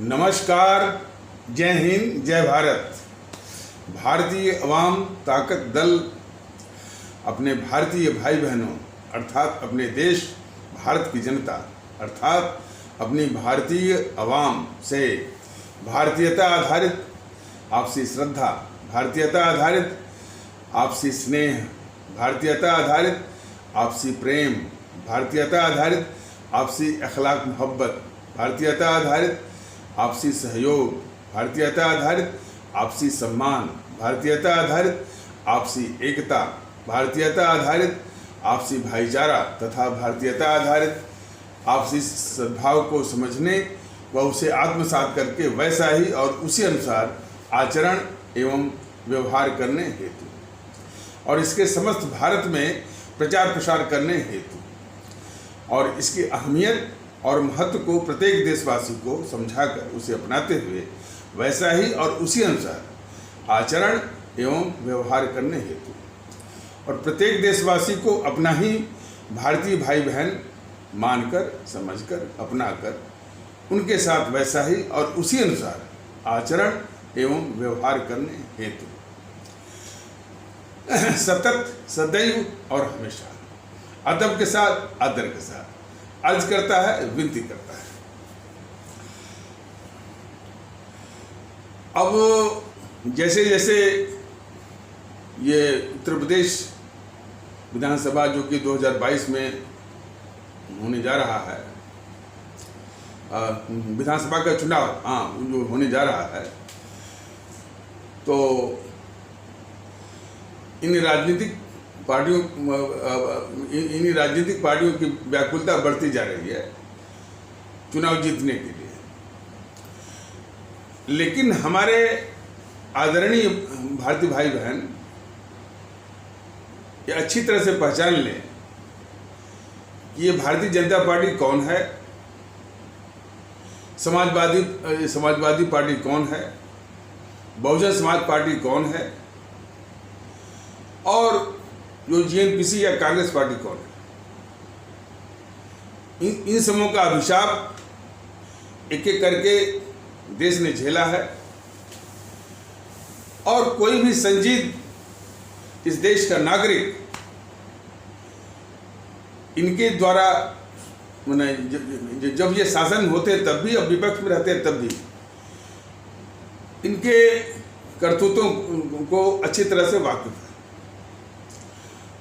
नमस्कार, जय हिंद, जय भारत। भारतीय अवाम ताकत दल अपने भारतीय भाई बहनों अर्थात अपने देश भारत की जनता अर्थात अपनी भारतीय अवाम से भारतीयता आधारित आपसी श्रद्धा, भारतीयता आधारित आपसी स्नेह, भारतीयता आधारित आपसी प्रेम, भारतीयता आधारित आपसी अखलाक मोहब्बत, भारतीयता आधारित आपसी सहयोग, भारतीयता आधारित आपसी सम्मान, भारतीयता आधारित आपसी एकता, भारतीयता आधारित आपसी भाईचारा तथा भारतीयता आधारित आपसी सद्भाव को समझने व उसे आत्मसात करके वैसा ही और उसी अनुसार आचरण एवं व्यवहार करने हेतु और इसके समस्त भारत में प्रचार प्रसार करने हेतु और इसकी अहमियत और महत्व को प्रत्येक देशवासी को समझाकर उसे अपनाते हुए वैसा ही और उसी अनुसार आचरण एवं व्यवहार करने हेतु और प्रत्येक देशवासी को अपना ही भारतीय भाई बहन मानकर, समझकर, अपनाकर उनके साथ वैसा ही और उसी अनुसार आचरण एवं व्यवहार करने हेतु सतत, सदैव और हमेशा अदब के साथ, आदर के साथ अर्ज करता है, विनती करता है। अब जैसे जैसे ये उत्तर प्रदेश विधानसभा जो कि 2022 में होने जा रहा है, विधानसभा का चुनाव जो होने जा रहा है, तो इन राजनीतिक पार्टियों की व्याकुलता बढ़ती जा रही है चुनाव जीतने के लिए। लेकिन हमारे आदरणीय भारतीय भाई बहन ये अच्छी तरह से पहचान लें कि ये भारतीय जनता पार्टी कौन है, समाजवादी पार्टी कौन है, बहुजन समाज पार्टी कौन है और जो जीएनपीसी या कांग्रेस पार्टी कौन है। इन समूहों का अभिशाप एक एक करके देश ने झेला है और कोई भी संजीद इस देश का नागरिक इनके द्वारा जब ये शासन होते तब भी और विपक्ष में रहते तब भी इनके करतूतों को अच्छी तरह से वाकिफ है।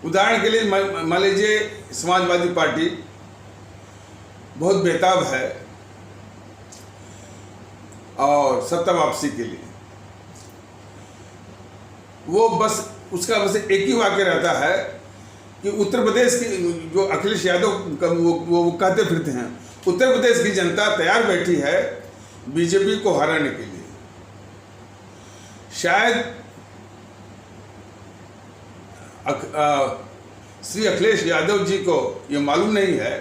उदाहरण के लिए मान लीजिए समाजवादी पार्टी बहुत बेताब है और सत्ता वापसी के लिए वो बस उसका बस एक ही वाक्य रहता है कि उत्तर प्रदेश की जो अखिलेश यादव वो कहते फिरते हैं, उत्तर प्रदेश की जनता तैयार बैठी है बीजेपी को हराने के लिए। शायद श्री अखिलेश यादव जी को ये मालूम नहीं है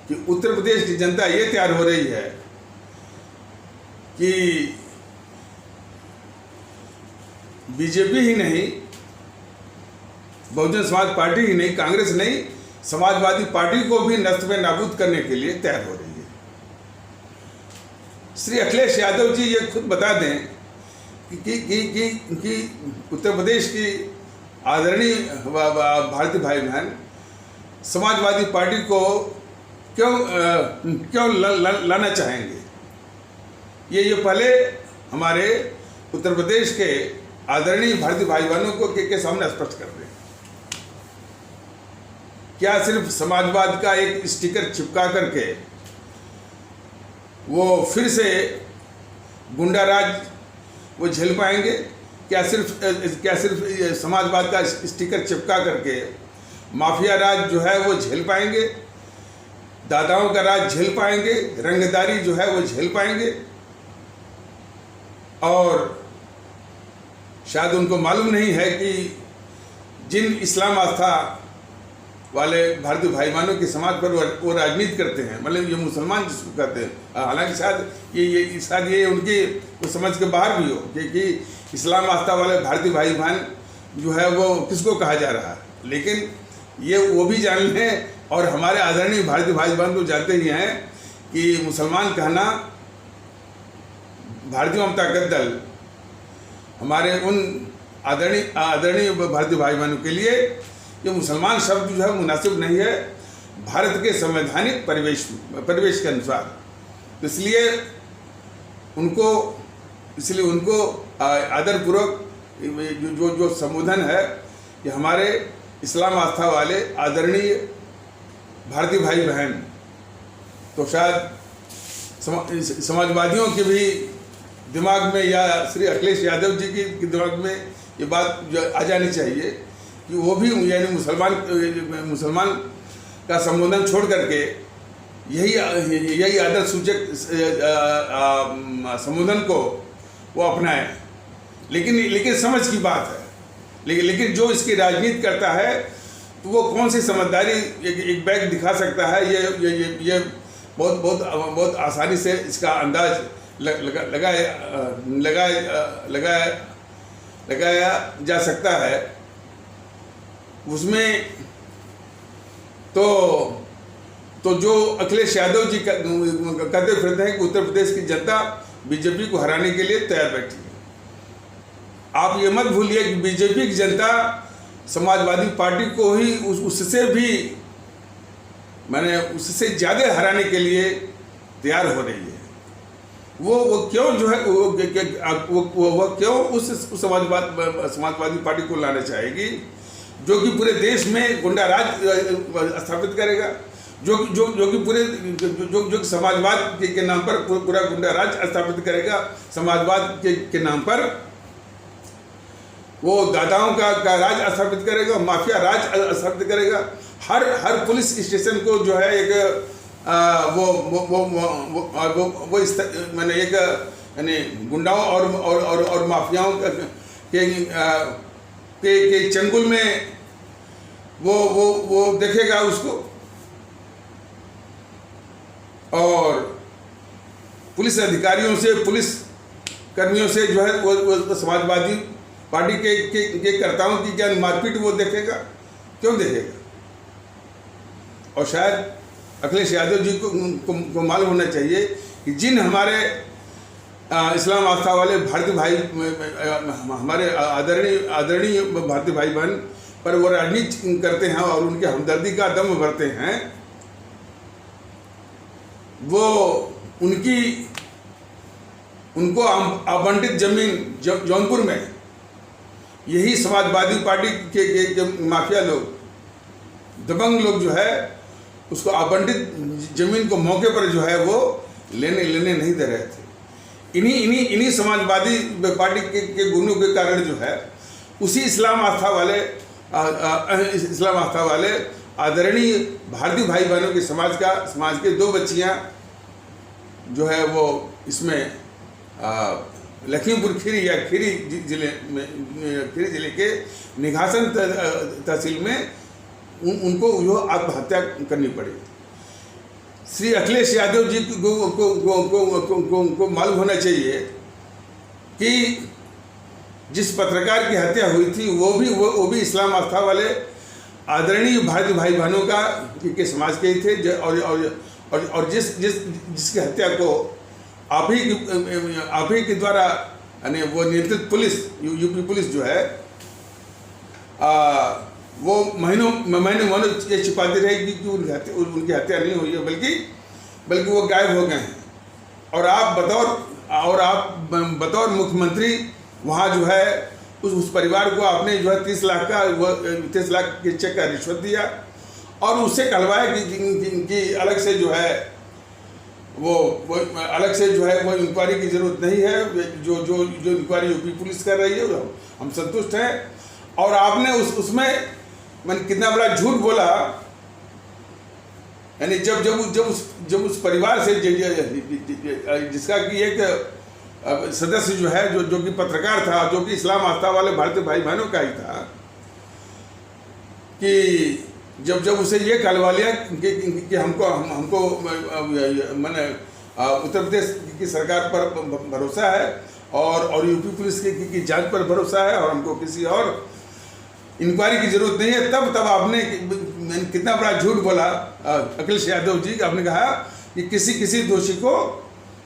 कि उत्तर प्रदेश की जनता ये तैयार हो रही है कि बीजेपी ही नहीं, बहुजन समाज पार्टी ही नहीं, कांग्रेस नहीं, समाजवादी पार्टी को भी नष्ट में नाबूद करने के लिए तैयार हो रही है। श्री अखिलेश यादव जी ये खुद बता दें कि उत्तर प्रदेश की आदरणीय भारतीय भाई बहन समाजवादी पार्टी को क्यों लाना चाहेंगे। ये पहले हमारे उत्तर प्रदेश के आदरणीय भारतीय भाई बहनों को के सामने स्पष्ट कर दें। क्या सिर्फ समाजवाद का एक स्टिकर चिपका करके वो फिर से गुंडा राज वो झेल पाएंगे? क्या सिर्फ समाजवाद का स्टिकर चिपका करके माफिया राज जो है वो झेल पाएंगे? दादाओं का राज झेल पाएंगे? रंगदारी जो है वो झेल पाएंगे? और शायद उनको मालूम नहीं है कि जिन इस्लाम आस्था वाले भारतीय भाई बहनों के समाज पर वो राजनीति करते हैं, मतलब ये मुसलमान जिसको कहते हैं, हालांकि शायद ये उनकी समझ के बाहर भी हो कि इस्लाम आस्था वाले भारतीय भाई बहन जो है वो किसको कहा जा रहा है, लेकिन ये वो भी जान लें और हमारे आदरणीय भारतीय भाई बहन तो जानते ही हैं कि मुसलमान कहना भारतीय अवाम ताकत दल हमारे उन आदरणीय भारतीय भाई बहनों के लिए ये मुसलमान शब्द जो है मुनासिब नहीं है भारत के संवैधानिक परिवेश के अनुसार। तो इसलिए उनको आदरपूर्वक जो संबोधन है कि हमारे इस्लाम आस्था वाले आदरणीय भारतीय भाई बहन, तो शायद समाजवादियों के भी दिमाग में या श्री अखिलेश यादव जी के दिमाग में ये बात जो आ जानी चाहिए कि वो भी यानी मुसलमान का संबोधन छोड़ करके यही आदर सूचक संबोधन को वो अपनाएं। लेकिन समझ की बात है, लेकिन जो इसकी राजनीति करता है तो वो कौन सी समझदारी एक बैग दिखा सकता है, ये बहुत आसानी से इसका अंदाज लगाया जा सकता है। उसमें तो जो अखिलेश यादव जी कहते फिरते हैं कि उत्तर प्रदेश की जनता बीजेपी को हराने के लिए तैयार बैठी है। आप ये मत भूलिए कि बीजेपी की जनता समाजवादी पार्टी को ही उससे ज़्यादा हराने के लिए तैयार हो रही है। वो क्यों जो है वो क्यों उस समाजवादी पार्टी को लाना चाहेगी जो कि पूरे देश में गुंडा राज स्थापित करेगा, जो कि पूरे जो समाजवाद के नाम पर पूरा गुंडा राज स्थापित करेगा, समाजवाद के नाम पर वो दादाओं का राज स्थापित करेगा, माफिया राज स्थापित करेगा। हर पुलिस स्टेशन को जो है एक मैंने एक यानी गुंडाओं और माफियाओं के चंगुल में वो देखेगा उसको। और पुलिस अधिकारियों से, पुलिस कर्मियों से जो है वो समाजवादी पार्टी के कर्ताओं की क्या मारपीट वो देखेगा, क्यों देखेगा? और शायद अखिलेश यादव जी को मालूम होना चाहिए कि जिन हमारे इस्लाम आस्था वाले भारतीय भाई, हमारे आदरणीय भारतीय भाई बहन पर वो राजनीति करते हैं और उनके हमदर्दी का दम भरते हैं, वो उनको आवंटित जमीन जौनपुर में यही समाजवादी पार्टी के माफिया लोग, दबंग लोग जो है उसको आवंटित जमीन को मौके पर जो है वो लेने नहीं दे रहे थे। इन्हीं समाजवादी पार्टी के गुणों के कारण जो है उसी इस्लाम आस्था वाले आदरणीय भारतीय भाई बहनों के समाज के 2 बच्चियां जो है वो इसमें लखीमपुर खीरी जिले के निघासन तहसील में उनको जो आत्महत्या करनी पड़ी। श्री अखिलेश यादव जी को मालूम होना चाहिए कि जिस पत्रकार की हत्या हुई थी वो भी इस्लाम आस्था वाले आदरणीय भारतीय भाई बहनों के समाज के ही थे। और जिसकी हत्या को आप ही के द्वारा यानी वो नियंत्रित पुलिस, यूपी पुलिस जो है वो महीनों ये छिपाती रहेगी कि उनकी हत्या नहीं हुई है, बल्कि वो गायब हो गए हैं। और आप बतौर मुख्यमंत्री वहाँ जो है उस परिवार को आपने जो है 30 लाख के चेक का रिश्वत दिया और उससे कहलवाया कि अलग से जो है वो इंक्वायरी की जरूरत नहीं है, जो इंक्वायरी यूपी पुलिस कर रही है हम संतुष्ट हैं। और आपने उसमें मैंने कितना बड़ा झूठ बोला, यानी जब उस परिवार से जिसका कि एक सदस्य जो है जो कि पत्रकार था, जो कि इस्लाम आस्था वाले भारतीय भाई बहनों का ही था, कि जब उसे ये कहलवा लिया कि हमको मैंने उत्तर प्रदेश की सरकार पर भरोसा है और यूपी पुलिस की जांच पर भरोसा है और हमको किसी और इंक्वायरी की जरूरत नहीं है, तब आपने कितना बड़ा झूठ बोला अखिलेश यादव जी। आपने कहा कि किसी दोषी को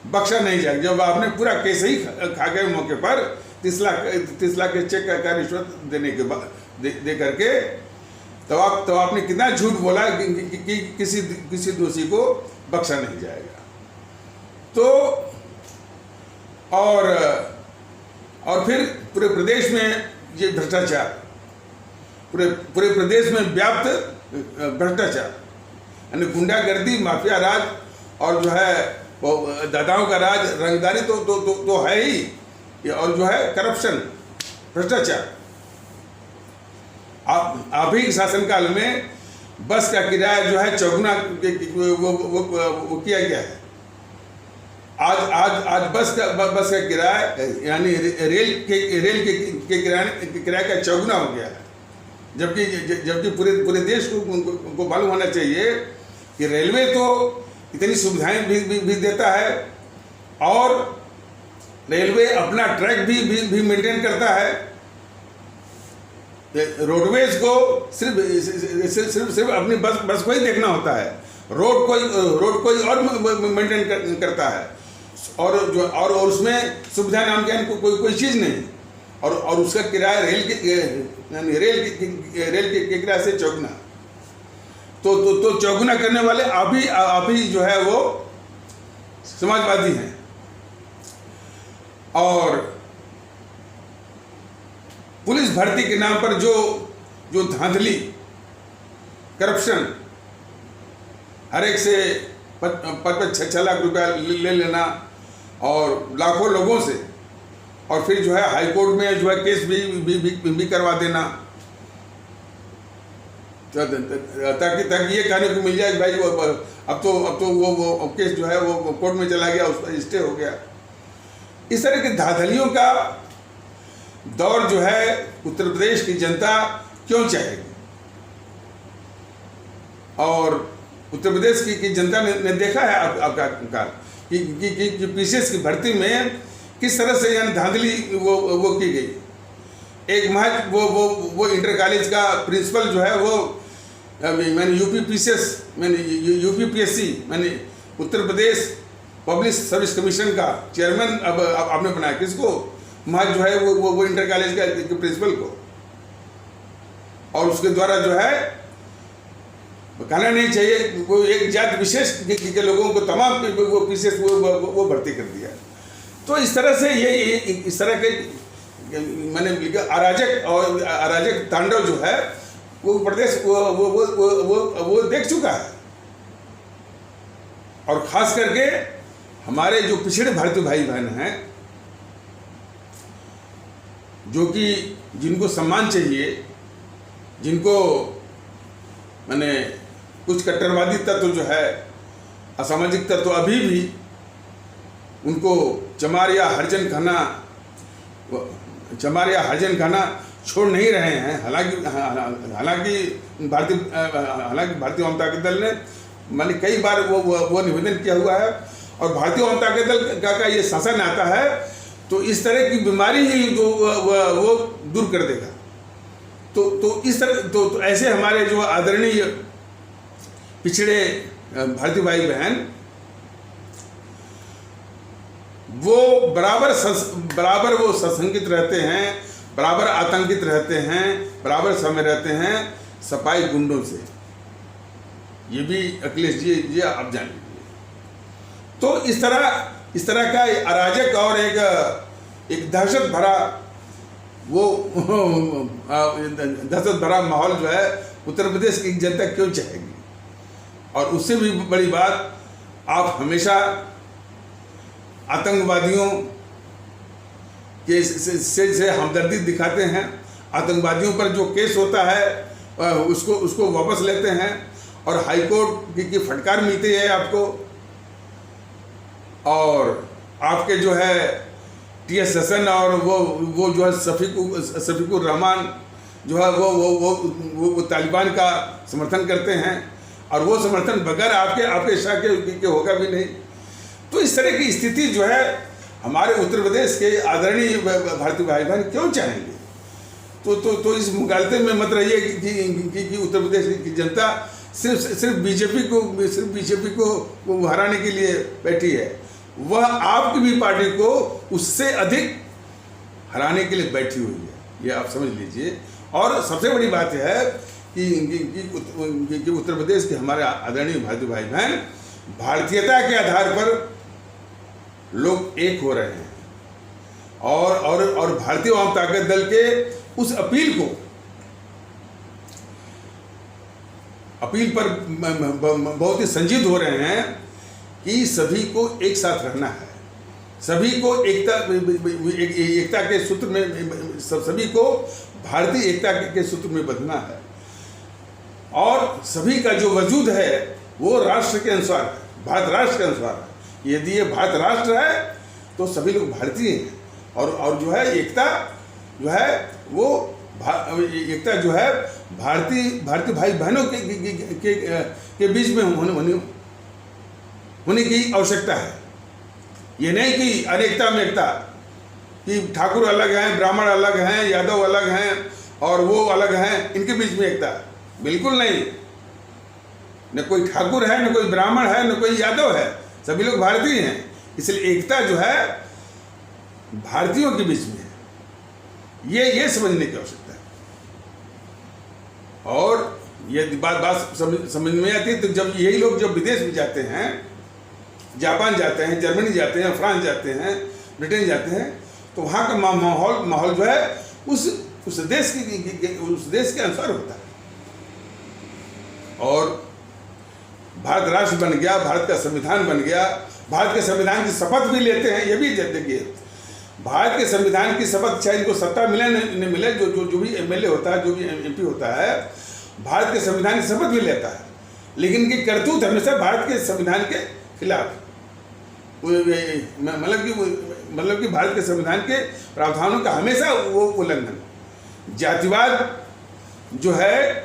बख्शा नहीं जाएगा। जब आपने पूरा केस ही खा गए मौके पर 30 लाख के चेक का रिश्वत देने के बाद दे करके, तो आपने कितना झूठ बोला कि किसी दोषी को बख्शा नहीं जाएगा। तो और फिर पूरे प्रदेश में ये भ्रष्टाचार, पूरे प्रदेश में व्याप्त भ्रष्टाचार, यानी गुंडागर्दी, माफिया राज और जो है वो दादाओं का राज, रंगदारी तो है ही, और जो है करप्शन, भ्रष्टाचार। आप ही शासनकाल में बस का किराया जो है चौगुना वो किया गया है। आज बस का किराया, यानी रेल के किराए का चौगुना हो गया है। जबकि पूरे देश को मालूम होना चाहिए कि रेलवे तो इतनी सुविधाएं भी देता है, और रेलवे अपना ट्रैक भी मेंटेन करता है। रोडवेज को सिर्फ अपनी बस को ही देखना होता है, रोड कोई और मेंटेन करता है, और उसमें सुविधा नाम की कोई चीज़ नहीं, और उसका किराया रेल के किराए से चौगुना। तो चौगुना करने वाले आप ही जो है वो समाजवादी हैं। और पुलिस भर्ती के नाम पर जो धांधली, करप्शन, हर एक से 5-6 लाख रुपया ले लेना, और लाखों लोगों से, और फिर जो है हाई कोर्ट में जो है केस भी करवा देना, ताकि ये कहने को मिल जाए कि भाई अब तो वो केस जो है वो कोर्ट में चला गया, उस पर स्टे हो गया। इस तरह की धांधलियों का दौर जो है उत्तर प्रदेश की जनता क्यों चाहेगी? और उत्तर प्रदेश की जनता ने देखा है आपका कि पीसीएस की भर्ती में किस तरह से यानी धांधली वो की गई। एक महज वो इंटर कॉलेज का प्रिंसिपल जो है वो मैंने यूपीपीएससी मैंने Uttar Pradesh public service commission का चेयरमैन अब आपने बनाया। किसको? महज जो है वो इंटर कॉलेज का प्रिंसिपल को, और उसके द्वारा जो है कहना नहीं चाहिए वो एक जात विशेष के लोगों को तमाम वो पीसीएस वो भर्ती कर दिया। तो इस तरह से ये इस तरह के मैंने अराजक तांडव जो है वो प्रदेश वो देख चुका है। और खास करके हमारे जो पिछड़े भारतीय भाई बहन हैं, जो कि जिनको सम्मान चाहिए, जिनको मैंने कुछ कट्टरवादी तत्व जो है, असामाजिक तत्व अभी भी उनको चमार या हरिजन खाना छोड़ नहीं रहे हैं। हालांकि भारतीय जनता दल ने मैंने कई बार वो निवेदन किया हुआ है, और भारतीय जनता दल का ये शासन आता है तो इस तरह की बीमारी ही वो दूर कर देगा। तो इस तरह तो ऐसे हमारे जो आदरणीय पिछड़े भारतीय भाई बहन वो बराबर वो सशंकित रहते हैं, बराबर आतंकित रहते हैं, बराबर समय रहते हैं सफाई गुंडों से। ये भी अखिलेश जी आप जान लीजिए। तो इस तरह का अराजक और एक दहशत भरा माहौल जो है उत्तर प्रदेश की जनता क्यों चाहेगी? और उससे भी बड़ी बात, आप हमेशा आतंकवादियों के से हमदर्दी दिखाते हैं। आतंकवादियों पर जो केस होता है उसको वापस लेते हैं, और हाई कोर्ट की फटकार मिलती है आपको। और आपके जो है टीएस सेशन और वो जो है शफीकुर रहमान जो है वो तालिबान का समर्थन करते हैं, और वो समर्थन बगैर आपके इशारा के होगा भी नहीं। तो इस तरह की स्थिति जो है हमारे उत्तर प्रदेश के आदरणीय भारतीय भाई बहन क्यों चाहेंगे? तो इस मुगालते में मत रहिए कि उत्तर प्रदेश की जनता सिर्फ बीजेपी को हराने के लिए बैठी है। वह आपकी भी पार्टी को उससे अधिक हराने के लिए बैठी हुई है, ये आप समझ लीजिए। और सबसे बड़ी बात यह है कि उत्तर प्रदेश के हमारे आदरणीय भारतीय भाई बहन भारतीयता के आधार पर लोग एक हो रहे हैं और भारतीय आवाम ताकत दल के उस अपील पर बहुत ही संजीद हो रहे हैं कि सभी को एक साथ रहना है, सभी को एकता के सूत्र में, सभी को भारतीय एकता के सूत्र में बंधना है। और सभी का जो वजूद है वो राष्ट्र के अनुसार है, भारत राष्ट्र के अनुसार है। यदि ये भारत राष्ट्र है तो सभी लोग भारतीय हैं और जो है एकता जो है वो एकता जो है भारतीय भाई बहनों के बीच में होने की आवश्यकता है। ये नहीं कि अनेकता में एकता, कि ठाकुर अलग हैं, ब्राह्मण अलग हैं, यादव अलग हैं और वो अलग हैं, इनके बीच में एकता, बिल्कुल नहीं। न कोई ठाकुर है, न कोई ब्राह्मण है, न कोई यादव है, सभी लोग भारतीय हैं। इसलिए एकता जो है भारतीयों के बीच में है, ये समझने की आवश्यकता है। और ये बात समझ में आती है तो जब यही लोग जब विदेश में जाते हैं, जापान जाते हैं, जर्मनी जाते हैं, फ्रांस जाते हैं, ब्रिटेन जाते हैं, तो वहाँ का माहौल जो है उस देश के अनुसार होता है। और भारत राष्ट्र बन गया, भारत का संविधान बन गया, भारत के संविधान की शपथ भी लेते हैं। ये भी देखिए, भारत के संविधान की शपथ चाहे इनको सत्ता मिले न मिले, जो भी एमएलए होता है, जो भी एमपी होता है, भारत के संविधान की शपथ भी लेता है, लेकिन इनकी करतूत हमेशा भारत के संविधान के खिलाफ, मतलब कि भारत के संविधान के प्रावधानों का हमेशा वो उल्लंघन। जातिवाद जो है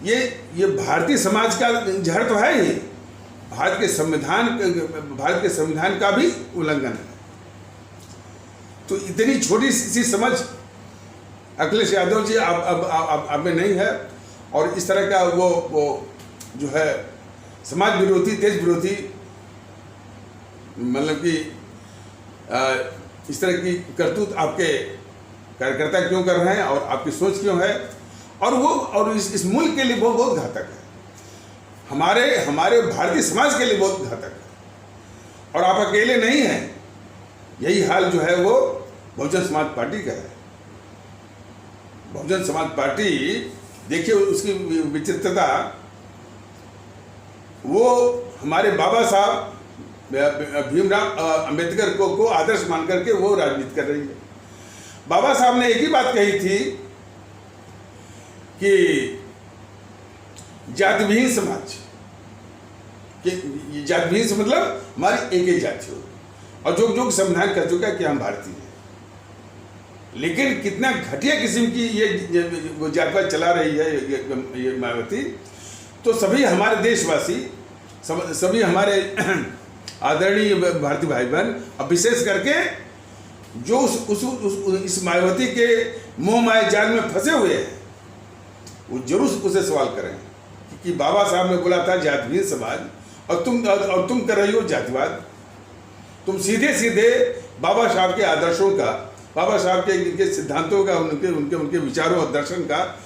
ये भारतीय समाज का जहर तो है ही, भारत के संविधान का भी उल्लंघन है। तो इतनी छोटी सी समझ अखिलेश यादव जी आप में नहीं है, और इस तरह का वो जो है समाज विरोधी, देश विरोधी, मतलब कि इस तरह की करतूत आपके कार्यकर्ता क्यों कर रहे हैं और आपकी सोच क्यों है, और इस मुल्क के लिए बहुत घातक है, हमारे भारतीय समाज के लिए बहुत घातक है। और आप अकेले नहीं हैं, यही हाल जो है वो बहुजन समाज पार्टी का है। बहुजन समाज पार्टी देखिए उसकी विचित्रता, वो हमारे बाबा साहब भीमराव अंबेडकर को आदर्श मान करके वो राजनीति कर रही है। बाबा साहब ने एक ही बात कही थी कि जाति विहीन समाज, कि जाति विहीन से मतलब हमारी एक ही जाति हो, और जो संविधान कर चुका है कि हम भारतीय हैं। लेकिन कितना घटिया किस्म की ये जातिवाद चला रही है ये मायावती। तो सभी हमारे देशवासी, सभी हमारे आदरणीय भारतीय भाई बहन, अब विशेष करके जो इस मायावती के मोह माया जाल में फंसे हुए हैं, वो जरूर उसे सवाल करें कि बाबा साहब ने बोला था जातिहीन समाज, और तुम कर रही हो जातिवाद। तुम सीधे सीधे बाबा साहब के आदर्शों का, बाबा साहब के सिद्धांतों का, उनके विचारों और दर्शन का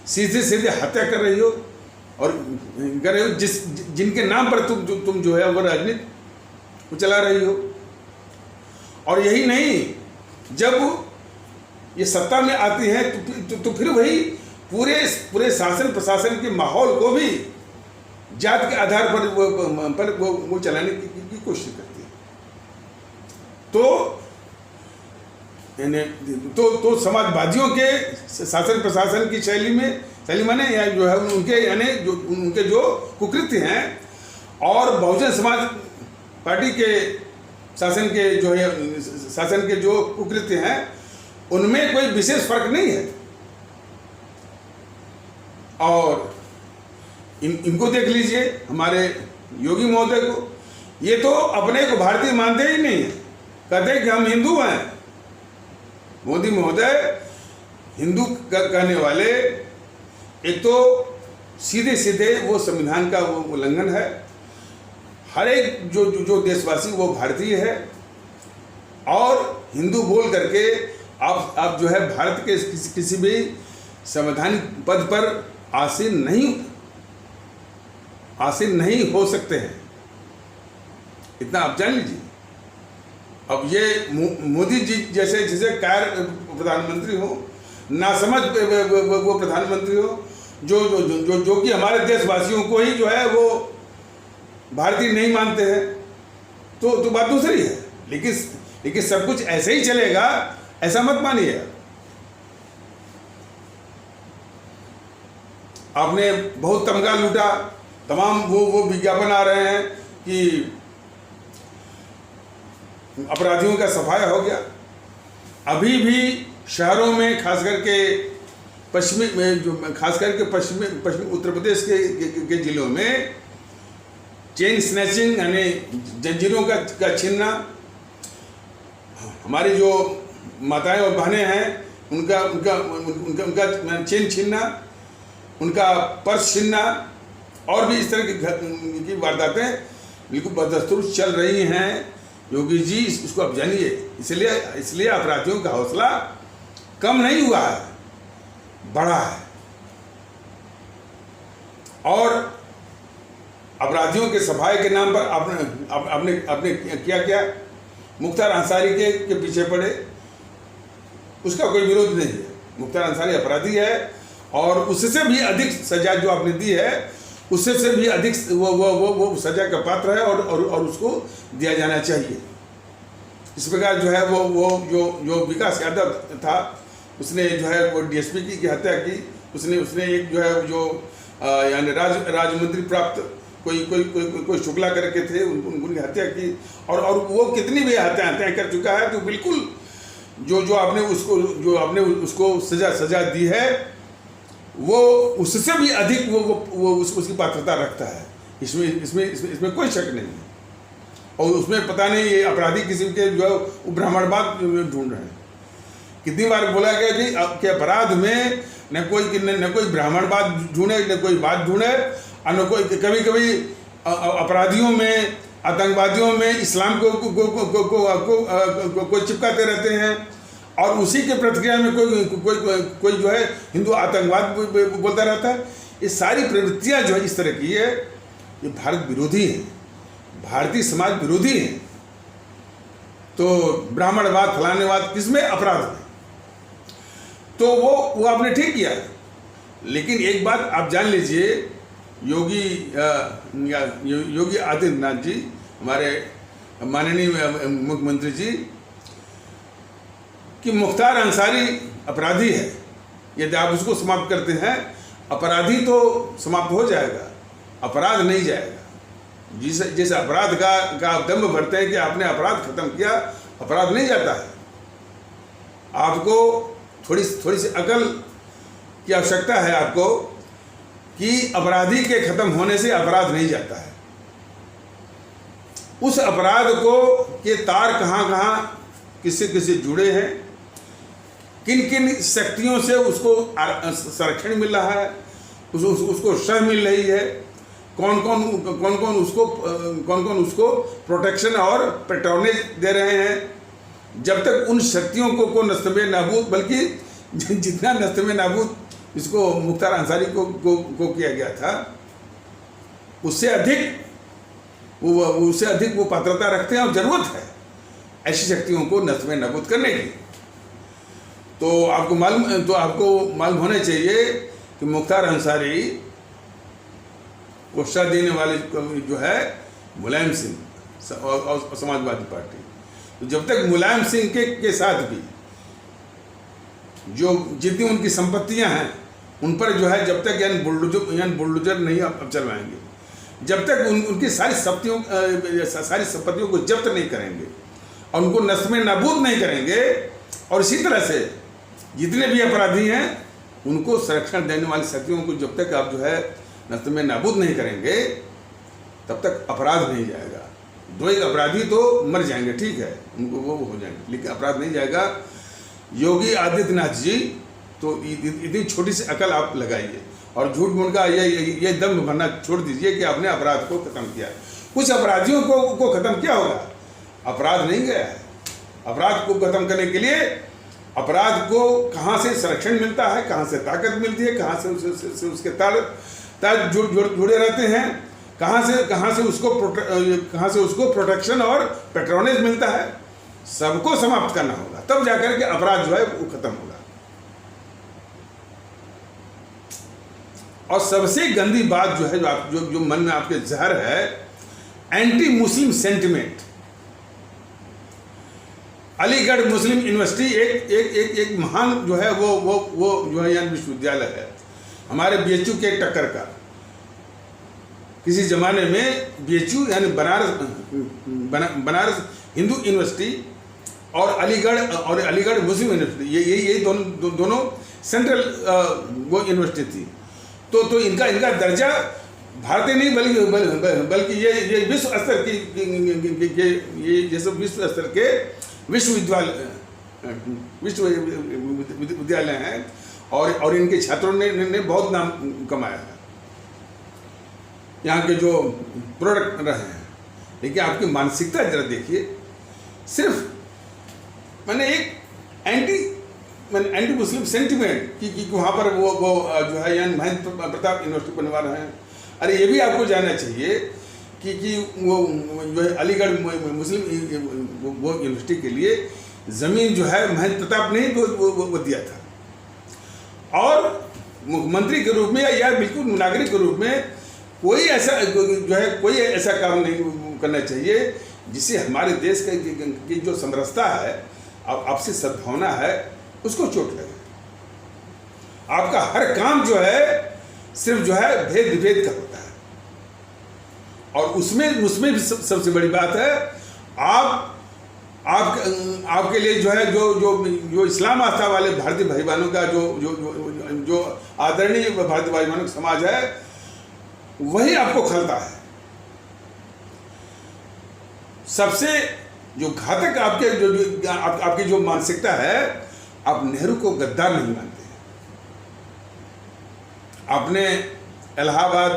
सीधे सीधे हत्या कर रही हो, और कर रही हो जिनके नाम पर तुम जो है वो राजनीति वो चला रही हो। और यही नहीं, जब ये सत्ता में आती है तो फिर वही पूरे शासन प्रशासन के माहौल को भी जात के आधार पर वो चलाने की कोशिश करती है। तो समाजवादियों के शासन प्रशासन की शैली माने या जो है उनके जो कुकृत्य हैं, और बहुजन समाज पार्टी के शासन के जो कुकृत्य हैं, उनमें कोई विशेष फर्क नहीं है। और इनको देख लीजिए, हमारे योगी महोदय को, ये तो अपने को भारतीय मानते ही नहीं है, कहते हैं कि हम हिंदू हैं। मोदी महोदय हिंदू कहने वाले, एक तो सीधे सीधे वो संविधान का वो उल्लंघन है। हर एक जो देशवासी वो भारतीय है, और हिंदू बोल करके आप जो है भारत के किसी भी संवैधानिक पद पर आसीन नहीं हो सकते हैं। इतना आप जान लीजिए। अब ये मोदी जी जैसे कायर प्रधानमंत्री हो, नासमझ वो प्रधानमंत्री हो, जो कि हमारे देशवासियों को ही जो है वो भारतीय नहीं मानते हैं, तो बात दूसरी है। लेकिन सब कुछ ऐसे ही चलेगा, ऐसा मत मानिए। आपने बहुत तमगा लूटा, तमाम वो विज्ञापन आ रहे हैं कि अपराधियों का सफाया हो गया। अभी भी शहरों में खास करके पश्चिमी उत्तर प्रदेश के जिलों में चेन स्नैचिंग यानी जंजीरों का छीनना, हमारी जो माताएं और बहनें हैं उनका चेन छीनना, उनका पर्स छीनना, और भी इस तरह की वारदातें बिल्कुल बदस्तूर चल रही हैं। योगी जी इसको आप जानिए। इसलिए अपराधियों का हौसला कम नहीं हुआ है, बढ़ा है। और अपराधियों के सफाई के नाम पर आपने क्या मुख्तार अंसारी के पीछे पड़े। उसका कोई विरोध नहीं है। मुख्तार अंसारी अपराधी है, और उससे भी अधिक सजा जो आपने दी है, उससे भी अधिक वो सजा का पात्र है, और उसको दिया जाना चाहिए। इस प्रकार जो है वो जो विकास यादव था, उसने जो है वो डीएसपी की हत्या की। उसने एक जो है यानी राज्य मंत्री प्राप्त कोई शुक्ला करके थे, उनकी हत्या की। और वो कितनी भी हत्याएं कर चुका है। तो बिल्कुल जो आपने उसको सजा दी है, वो उससे भी अधिक वो उसकी पात्रता रखता है। इसमें कोई शक नहीं है। और उसमें पता नहीं ये अपराधी किसी के जो ब्राह्मणवाद ढूंढ रहे हैं। कितनी बार बोला गया कि अपराध में न कोई ब्राह्मणवाद ढूंढे, न कोई बात ढूंढे, और न कोई कभी अपराधियों में, आतंकवादियों में इस्लाम को चिपकाते रहते हैं, और उसी के प्रतिक्रिया में कोई जो है हिंदू आतंकवाद बोलता रहता है। ये सारी प्रवृत्तियां जो है इस तरह की है, ये भारत विरोधी है, भारतीय समाज विरोधी है। तो ब्राह्मणवाद, फलानेवाद किसमें? अपराध में। तो वो आपने ठीक किया। लेकिन एक बात आप जान लीजिए, योगी आदित्यनाथ जी, हमारे माननीय मुख्यमंत्री जी, कि मुख्तार अंसारी अपराधी है। यदि आप उसको समाप्त करते हैं, अपराधी तो समाप्त हो जाएगा, अपराध नहीं जाएगा। जैसे अपराध का आप दम्भ भरते हैं कि आपने अपराध खत्म किया, अपराध नहीं जाता है। आपको थोड़ी सी अकल की आवश्यकता है आपको, कि अपराधी के खत्म होने से अपराध नहीं जाता है। उस अपराध के तार कहाँ किससे जुड़े हैं, किन शक्तियों से उसको संरक्षण मिल रहा है, उसको शह मिल रही है, कौन कौन उसको प्रोटेक्शन और पेट्रोनेज दे रहे हैं। जब तक उन शक्तियों को नस्ते नाबूद, बल्कि जितना नस्ते नाबूद इसको मुख्तार अंसारी को किया गया था, उससे अधिक वो पात्रता रखते हैं और ज़रूरत है ऐसी शक्तियों को नस्ते नाबूद करने की। तो आपको मालूम होना चाहिए कि मुख्तार अंसारी को शह देने वाले जो है मुलायम सिंह और समाजवादी पार्टी। तो जब तक मुलायम सिंह के साथ भी जो जितनी उनकी संपत्तियां हैं, उन पर जो है जब तक बुलडोजर नहीं अब चलवाएंगे, जब तक उनकी सारी संपत्तियों को जब्त नहीं करेंगे और उनको नस्ल में नाबूद नहीं करेंगे, और इसी तरह से जितने भी अपराधी हैं उनको संरक्षण देने वाली शक्तियों को जब तक आप जो है नस्ल में नाबूद नहीं करेंगे, तब तक अपराध नहीं जाएगा। दो एक अपराधी तो मर जाएंगे, ठीक है, उनको वो हो जाएंगे, लेकिन अपराध नहीं जाएगा। योगी आदित्यनाथ जी तो इतनी छोटी सी अकल आप लगाइए और झूठ मूठ का ये दम भरना छोड़ दीजिए कि आपने अपराध को खत्म किया। कुछ अपराधियों को खत्म किया होगा, अपराध नहीं गया है। अपराध को खत्म करने के लिए अपराध को कहाँ से संरक्षण मिलता है, कहाँ से ताकत मिलती है, कहाँ से उसके तार जुड़े रहते हैं, कहाँ से उसको प्रोटेक्शन और पेट्रोनेज मिलता है, सबको समाप्त करना होगा, तब जाकर के अपराध जो है वो खत्म होगा। और सबसे गंदी बात जो है, जो मन में आपके जहर है, एंटी मुस्लिम सेंटिमेंट। अलीगढ़ मुस्लिम यूनिवर्सिटी एक महान जो है वो जो है यानी विश्वविद्यालय है, हमारे बीएचयू के टक्कर का। किसी जमाने में बीएचयू यानी बनारस हिंदू यूनिवर्सिटी और अलीगढ़ मुस्लिम यूनिवर्सिटी, ये दोनों सेंट्रल वो यूनिवर्सिटी थी। तो इनका दर्जा भारतीय नहीं बल्कि ये विश्व स्तर की ये जैसे विश्व स्तर के विश्वविद्यालय हैं, और इनके छात्रों ने बहुत नाम कमाया है, यहाँ के जो प्रोडक्ट रहे हैं। लेकिन आपकी मानसिकता जरा देखिए, सिर्फ मैंने एक एंटी मुस्लिम सेंटिमेंट कि वहाँ पर वो जो है यानी महेंद्र प्रताप यूनिवर्सिटी बनवा रहे हैं। अरे ये भी आपको जानना चाहिए कि वो जो है अलीगढ़ मुस्लिम वो यूनिवर्सिटी के लिए ज़मीन जो है महेंद्र प्रताप ने वो दिया था। और मुख्यमंत्री के रूप में या बिल्कुल नागरिक के रूप में कोई ऐसा काम नहीं करना चाहिए जिससे हमारे देश की जो समरसता है, आपसी सद्भावना है, उसको चोट लगे। आपका हर काम जो है सिर्फ जो है भेद का होता है। और उसमें भी सबसे बड़ी बात है, आपके लिए जो है जो इस्लाम आस्था वाले भारतीय भाई बहनों का जो आदरणीय भारतीय भाई बहनों का समाज है, वही आपको खलता है। सबसे जो घातक आपकी जो मानसिकता है, आप नेहरू को गद्दार नहीं मानते हैं। आपने इलाहाबाद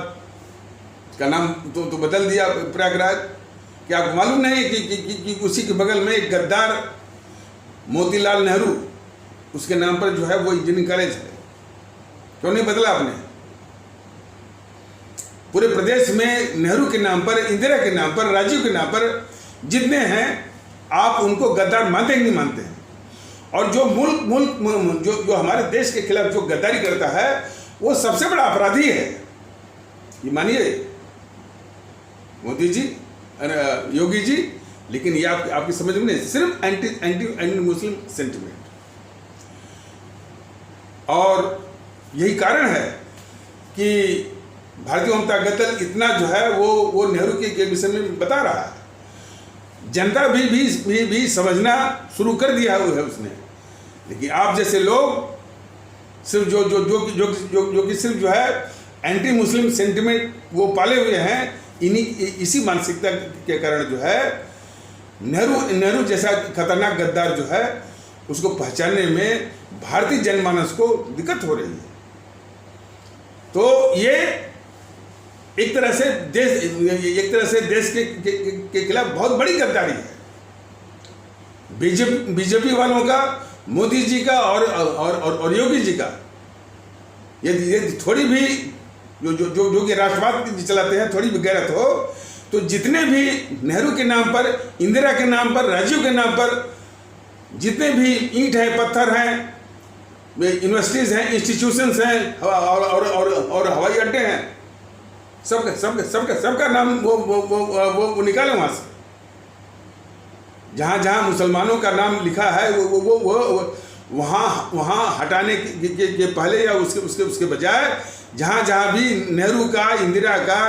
का नाम तो बदल दिया प्रयागराज। क्या आपको मालूम नहीं कि उसी के बगल में एक गद्दार मोतीलाल नेहरू, उसके नाम पर जो है वो इंजीनियरिंग कॉलेज है? क्यों नहीं बदला आपने? पूरे प्रदेश में नेहरू के नाम पर, इंदिरा के नाम पर, राजीव के नाम पर जितने हैं, आप उनको गद्दार मानते ही नहीं मानते हैं। और जो मुल्क जो हमारे देश के खिलाफ जो गद्दारी करता है, वो सबसे बड़ा अपराधी है, ये मानिए मोदी जी, योगी जी। लेकिन ये आपकी समझ में नहीं, सिर्फ एंटी मुस्लिम सेंटिमेंट। और यही कारण है कि भारतीय जनता दल इतना जो है वो नेहरू के विषय में बता रहा है। जनता भी समझना शुरू कर दिया है उसने। लेकिन आप जैसे लोग सिर्फ जो कि सिर्फ जो है एंटी मुस्लिम सेंटिमेंट वो पाले हुए हैं, इसी मानसिकता के कारण जो है नेहरू जैसा खतरनाक गद्दार जो है, उसको पहचानने में भारतीय जनमानस को दिक्कत हो रही है। तो ये एक तरह से देश के खिलाफ बहुत बड़ी गद्दारी है। बीजेपी वालों का, मोदी जी का और योगी जी का, ये थोड़ी भी जो कि राष्ट्रवाद चलाते हैं, थोड़ी भी गैरत हो, तो जितने भी नेहरू के नाम पर, इंदिरा के नाम पर, राजीव के नाम पर जितने भी ईंट हैं, पत्थर हैं, यूनिवर्सिटीज़ हैं, इंस्टीट्यूशंस हैं और हवाई अड्डे हैं, सबका नाम वो निकालें वहाँ से। जहाँ मुसलमानों का नाम लिखा है वो वहाँ हटाने के पहले या उसके बजाय जहाँ भी नेहरू का, इंदिरा का,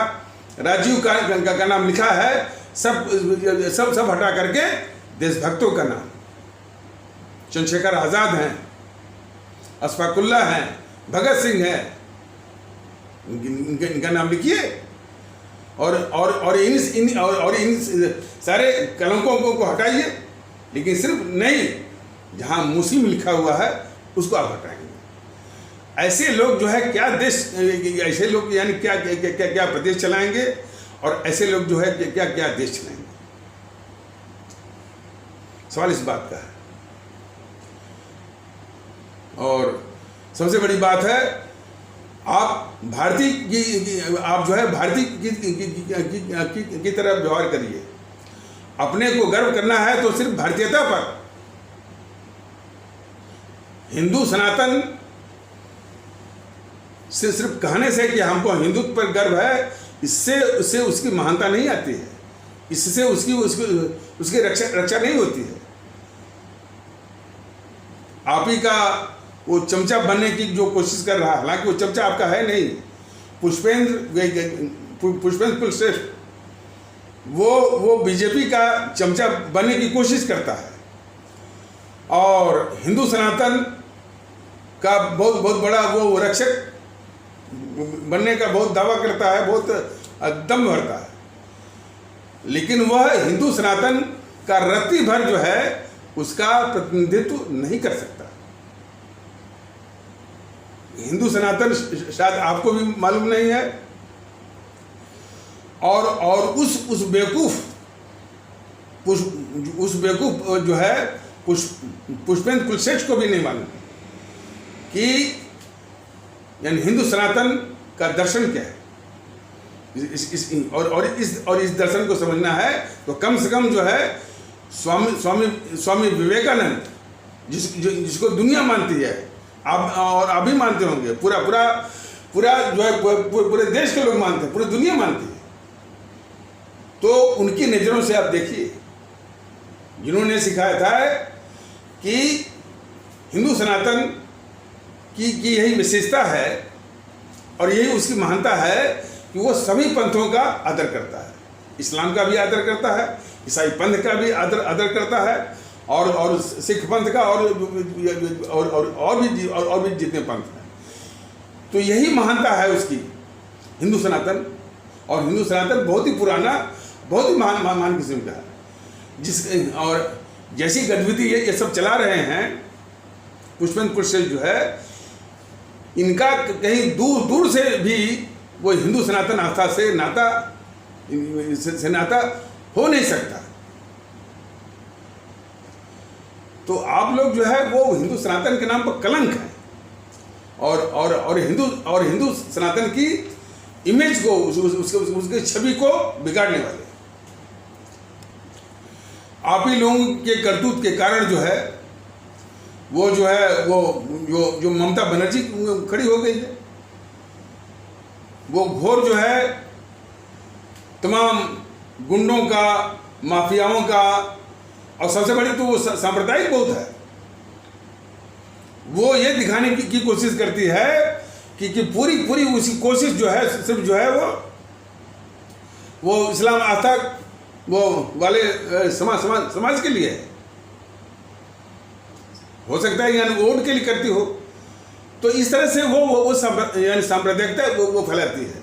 राजीव का नाम लिखा है, सब हटा करके देशभक्तों का नाम, चंद्रशेखर आज़ाद हैं, अशफाकुल्लाह हैं, भगत सिंह हैं, इनका नाम लिखिए। और इन सारे कलंकों को हटाइए। लेकिन सिर्फ नहीं, जहाँ मुस्लिम लिखा हुआ है उसको आप हटाएंगे। ऐसे लोग जो है क्या देश, ऐसे लोग यानी क्या प्रदेश चलाएंगे और ऐसे लोग जो है कि क्या क्या देश चलाएंगे। सवाल इस बात का है। और सबसे बड़ी बात है, आप आप जो है भारतीय की तरह व्यवहार करिए। अपने को गर्व करना है तो सिर्फ भारतीयता पर। हिंदू सनातन से सिर्फ कहने से कि हमको हिंदुत्व पर गर्व है, इससे उसकी महानता नहीं आती है, इससे उसकी रक्षा नहीं होती है। आप ही का वो चमचा बनने की जो कोशिश कर रहा है, हालांकि वो चमचा आपका है नहीं। पुष्पेंद्र कुलश्रेष्ठ वो बीजेपी का चमचा बनने की कोशिश करता है और हिंदू सनातन का बहुत बड़ा वो रक्षक बनने का बहुत दावा करता है, बहुत दम भरता है। लेकिन वह हिंदू सनातन का रत्ती भर जो है उसका प्रतिनिधित्व नहीं कर सकता। हिंदू सनातन शायद आपको भी मालूम नहीं है, और उस बेवकूफ जो है पुष्पेंद्र कुलश्रेष्ठ को भी नहीं मालूम कि यानी हिंदू सनातन का दर्शन क्या है। और इस दर्शन को समझना है तो कम से कम जो है स्वामी विवेकानंद, जिसको दुनिया मानती है, आप और आप भी मानते होंगे, पूरा जो है पूरे देश के लोग मानते हैं, पूरी दुनिया मानती है। तो उनकी नज़रों से आप देखिए, जिन्होंने सिखाया था कि हिंदू सनातन की यही विशेषता है और यही उसकी महानता है कि वो सभी पंथों का आदर करता है। इस्लाम का भी आदर करता है, ईसाई पंथ का भी आदर करता है, और सिख पंथ का और भी जितने पंथ हैं। तो यही महानता है उसकी, हिंदू सनातन। और हिंदू सनातन बहुत ही पुराना, बहुत ही महान किस्म का है। और जैसी गतिविधि ये सब चला रहे हैं, पुष्पेंद्र कुलश्रेष्ठ जो है, इनका कहीं दूर से भी वो हिंदू सनातन आस्था से नाता हो नहीं सकता। तो आप लोग जो है वो हिंदू सनातन के नाम पर कलंक है और हिंदू सनातन की इमेज को, उसकी छवि को बिगाड़ने वाले आप ही लोगों के करतूत के कारण जो है वो जो ममता बनर्जी खड़ी हो गई है, वो घोर जो है तमाम गुंडों का, माफियाओं का, और सबसे बड़ी तो वो सांप्रदायिक बहुत है। वो ये दिखाने की कोशिश करती है कि पूरी उसकी कोशिश जो है सिर्फ जो है वो इस्लाम आस्था वो वाले समाज के लिए है। हो सकता है यानी वोट के लिए करती हो, तो इस तरह से वो सांप्रदायिकता वो फैलाती है।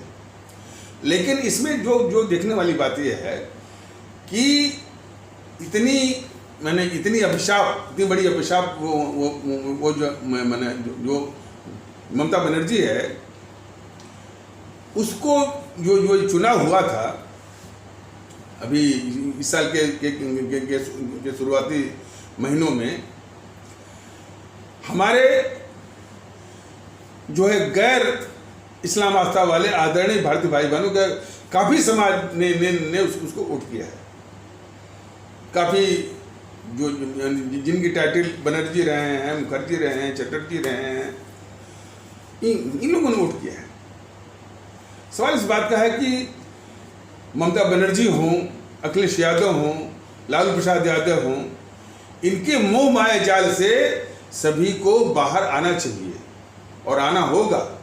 लेकिन इसमें जो देखने वाली बात यह है कि इतनी अभिशाप, इतनी बड़ी अभिशाप वो जो ममता बनर्जी है, उसको जो चुनाव हुआ था अभी इस साल के शुरुआती महीनों में, हमारे जो है गैर इस्लाम आस्था वाले आदरणीय भारतीय भाई बहनों का काफ़ी समाज ने उसको वोट किया है। काफ़ी जो जिनकी टाइटल बनर्जी रहे हैं, मुखर्जी रहे हैं, चटर्जी रहे हैं, इन लोगों ने वोट किया है। सवाल इस बात का है कि ममता बनर्जी हों, अखिलेश यादव हों, लालू प्रसाद यादव हों, इनके मोह माया जाल से सभी को बाहर आना चाहिए और आना होगा,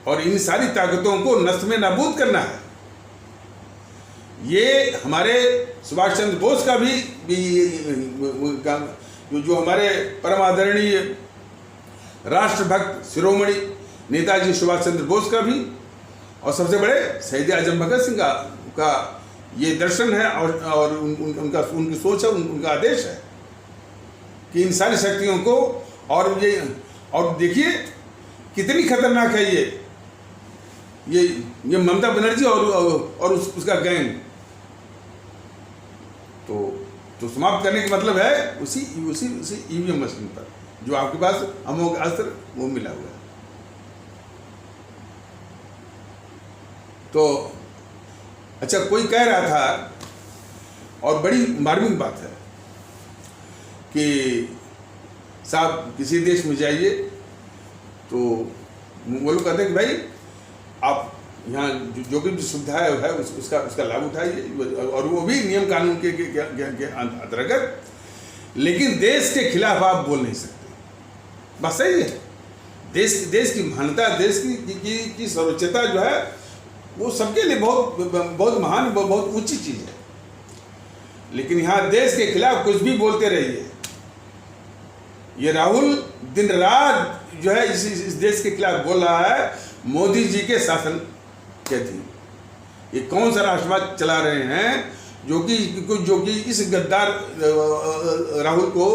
और इन सारी ताकतों को नष्ट में नाबूद करना है। ये हमारे सुभाष चंद्र बोस का भी जो हमारे परम आदरणीय राष्ट्रभक्त शिरोमणि नेताजी सुभाष चंद्र बोस का भी, और सबसे बड़े शहीद आजम भगत सिंह का ये दर्शन है और उनकी सोच है, उनका आदेश है कि इन सारी शक्तियों को, और देखिए कितनी खतरनाक है ये ममता बनर्जी और उसका गैंग तो समाप्त करने का मतलब है उसी ईवीएम मशीन पर जो आपके पास अमोघ अस्त्र वो मिला हुआ है। तो अच्छा, कोई कह रहा था और बड़ी मार्मिक बात है कि साहब किसी देश में जाइए तो वो लोग कहते हैं कि भाई आप यहाँ जो भी सुविधा है उसका लाभ उठाइए और वो भी नियम कानून के अंतर्गत, लेकिन देश के खिलाफ आप बोल नहीं सकते। बस सही है, देश की महानता, देश की सर्वोच्चता जो है वो सबके लिए बहुत महान, बहुत ऊंची चीज़ है। लेकिन यहाँ देश के खिलाफ कुछ भी बोलते रहिए। ये राहुल दिन रात जो है इस देश के खिलाफ बोल रहा है, मोदी जी के शासन के अधीन। ये कौन सा राष्ट्रवाद चला रहे हैं जो कि इस गद्दार राहुल को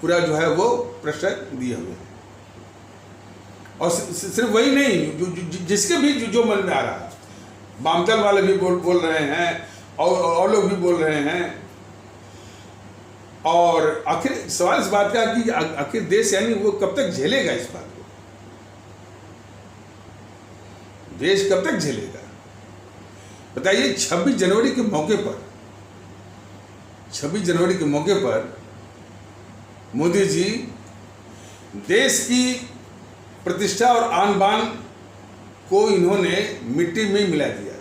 पूरा जो है वो प्रश्रय दिए हुए हैं। और सिर्फ वही नहीं, जिसके भी जो मन में आ रहा है, वामदल वाले भी बोल रहे हैं और लोग भी बोल रहे हैं। और आखिर सवाल इस बात का कि आखिर देश यानी वो कब तक झेलेगा इस बात को? देश कब तक झेलेगा बताइए? 26 जनवरी के मौके पर मोदी जी देश की प्रतिष्ठा और आन बान को इन्होंने मिट्टी में मिला दिया।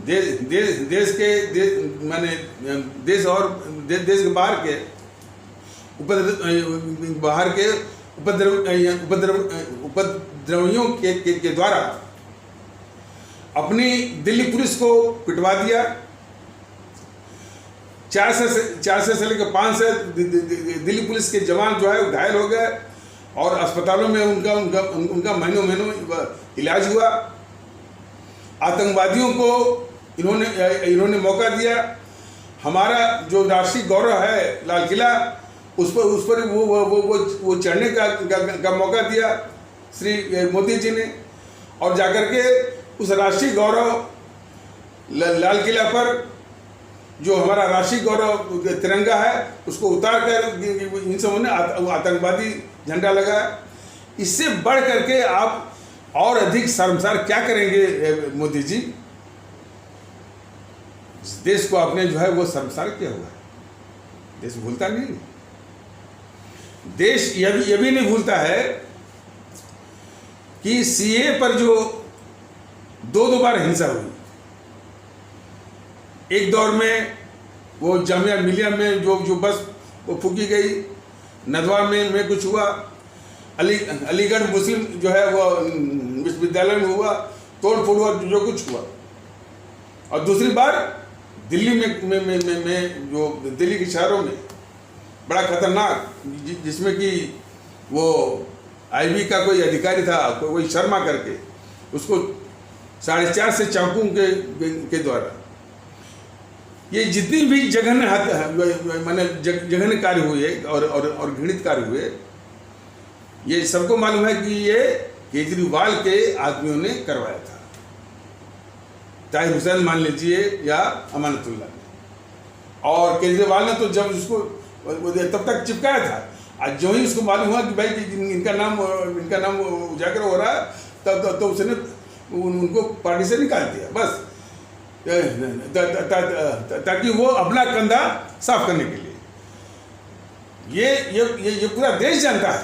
देश के बाहर के उपद्रवियों के द्वारा अपनी दिल्ली पुलिस को पिटवा दिया। 400 से लेकर 500 दिल्ली पुलिस के जवान जो है घायल हो गए और अस्पतालों में उनका महीनों इलाज हुआ। आतंकवादियों को इन्होंने मौका दिया। हमारा जो राष्ट्रीय गौरव है लाल किला, उस पर वो चढ़ने का मौका दिया श्री मोदी जी ने, और जाकर के उस राष्ट्रीय गौरव लाल किला पर जो हमारा राष्ट्रीय गौरव तिरंगा है उसको उतार कर इन सबों ने आतंकवादी झंडा लगाया। इससे बढ़ करके आप और अधिक शर्मसार क्या करेंगे मोदी जी? इस देश को आपने जो है वो शर्मसार किया हुआ है। देश भूलता नहीं, देश ये भी नहीं भूलता है कि सीए पर जो दो बार हिंसा हुई। एक दौर में वो जामिया मिलिया में जो बस वो फूकी गई, नदवा में कुछ हुआ, अलीगढ़ मुस्लिम जो है वो विश्वविद्यालय में हुआ, तोड़ फोड़ हुआ, जो कुछ हुआ। और दूसरी बार दिल्ली में जो दिल्ली के शहरों में बड़ा खतरनाक, जिसमें कि वो आईबी का कोई अधिकारी था, कोई शर्मा करके, उसको 4.5 से चाकू के द्वारा ये जितनी भी जघन्य कार्य हुए और घृणित कार्य हुए, ये सबको मालूम है कि ये केजरीवाल के आदमियों ने करवाया था। ताहिर हुसैन मान लीजिए या अमानतुल्लाह ने। और केजरीवाल ने तो जब उसको तब तक चिपकाया था, आज जो ही उसको मालूम हुआ कि भाई इनका नाम उजागर हो रहा है, तब तो उसने उनको पार्टी से निकाल दिया, बस ताकि वो अपना कंधा साफ करने के लिए। ये पूरा देश जानता है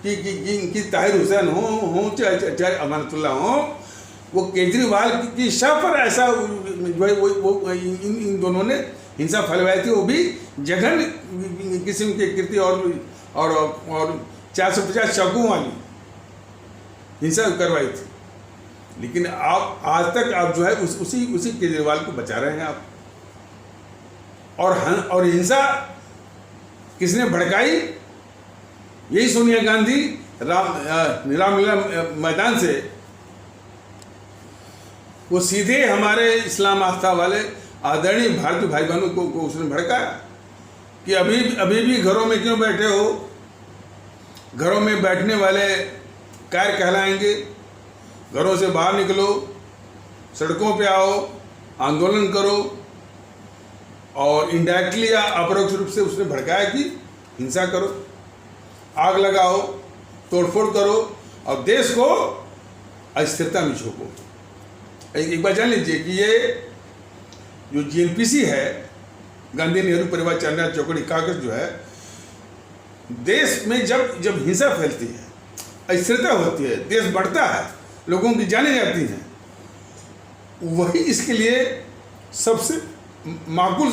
कि ताहिर हुसैन हो चाहे अमानतुल्लाह हो, वो केजरीवाल की शाह पर ऐसा वो इन दोनों ने हिंसा फैलवाई थी, वो भी जघन्य किस्म की कृति और 450 चाकू वाली हिंसा करवाई थी। लेकिन आप आज तक आप जो है उसी केजरीवाल को बचा रहे हैं आप। और हिंसा किसने भड़काई? यही सोनिया गांधी रामलीला मैदान से वो सीधे हमारे इस्लाम आस्था वाले आदरणीय भारतीय भाई बहनों को उसने भड़काया कि अभी भी घरों में क्यों बैठे हो? घरों में बैठने वाले कायर कहलाएंगे। घरों से बाहर निकलो, सड़कों पे आओ, आंदोलन करो, और इनडायरेक्टली या अपरोक्ष रूप से उसने भड़काया कि हिंसा करो, आग लगाओ, तोड़फोड़ करो और देश को अस्थिरता में झोंको। एक बार जान लीजिए कि ये जो जीएनपीसी है, गांधी नेहरू परिवार चंद्रा चौकड़ी कागज जो है, देश में जब हिंसा फैलती है, अस्थिरता होती है, देश बढ़ता है, लोगों की जानें जाती हैं, वही इसके लिए सबसे माकूल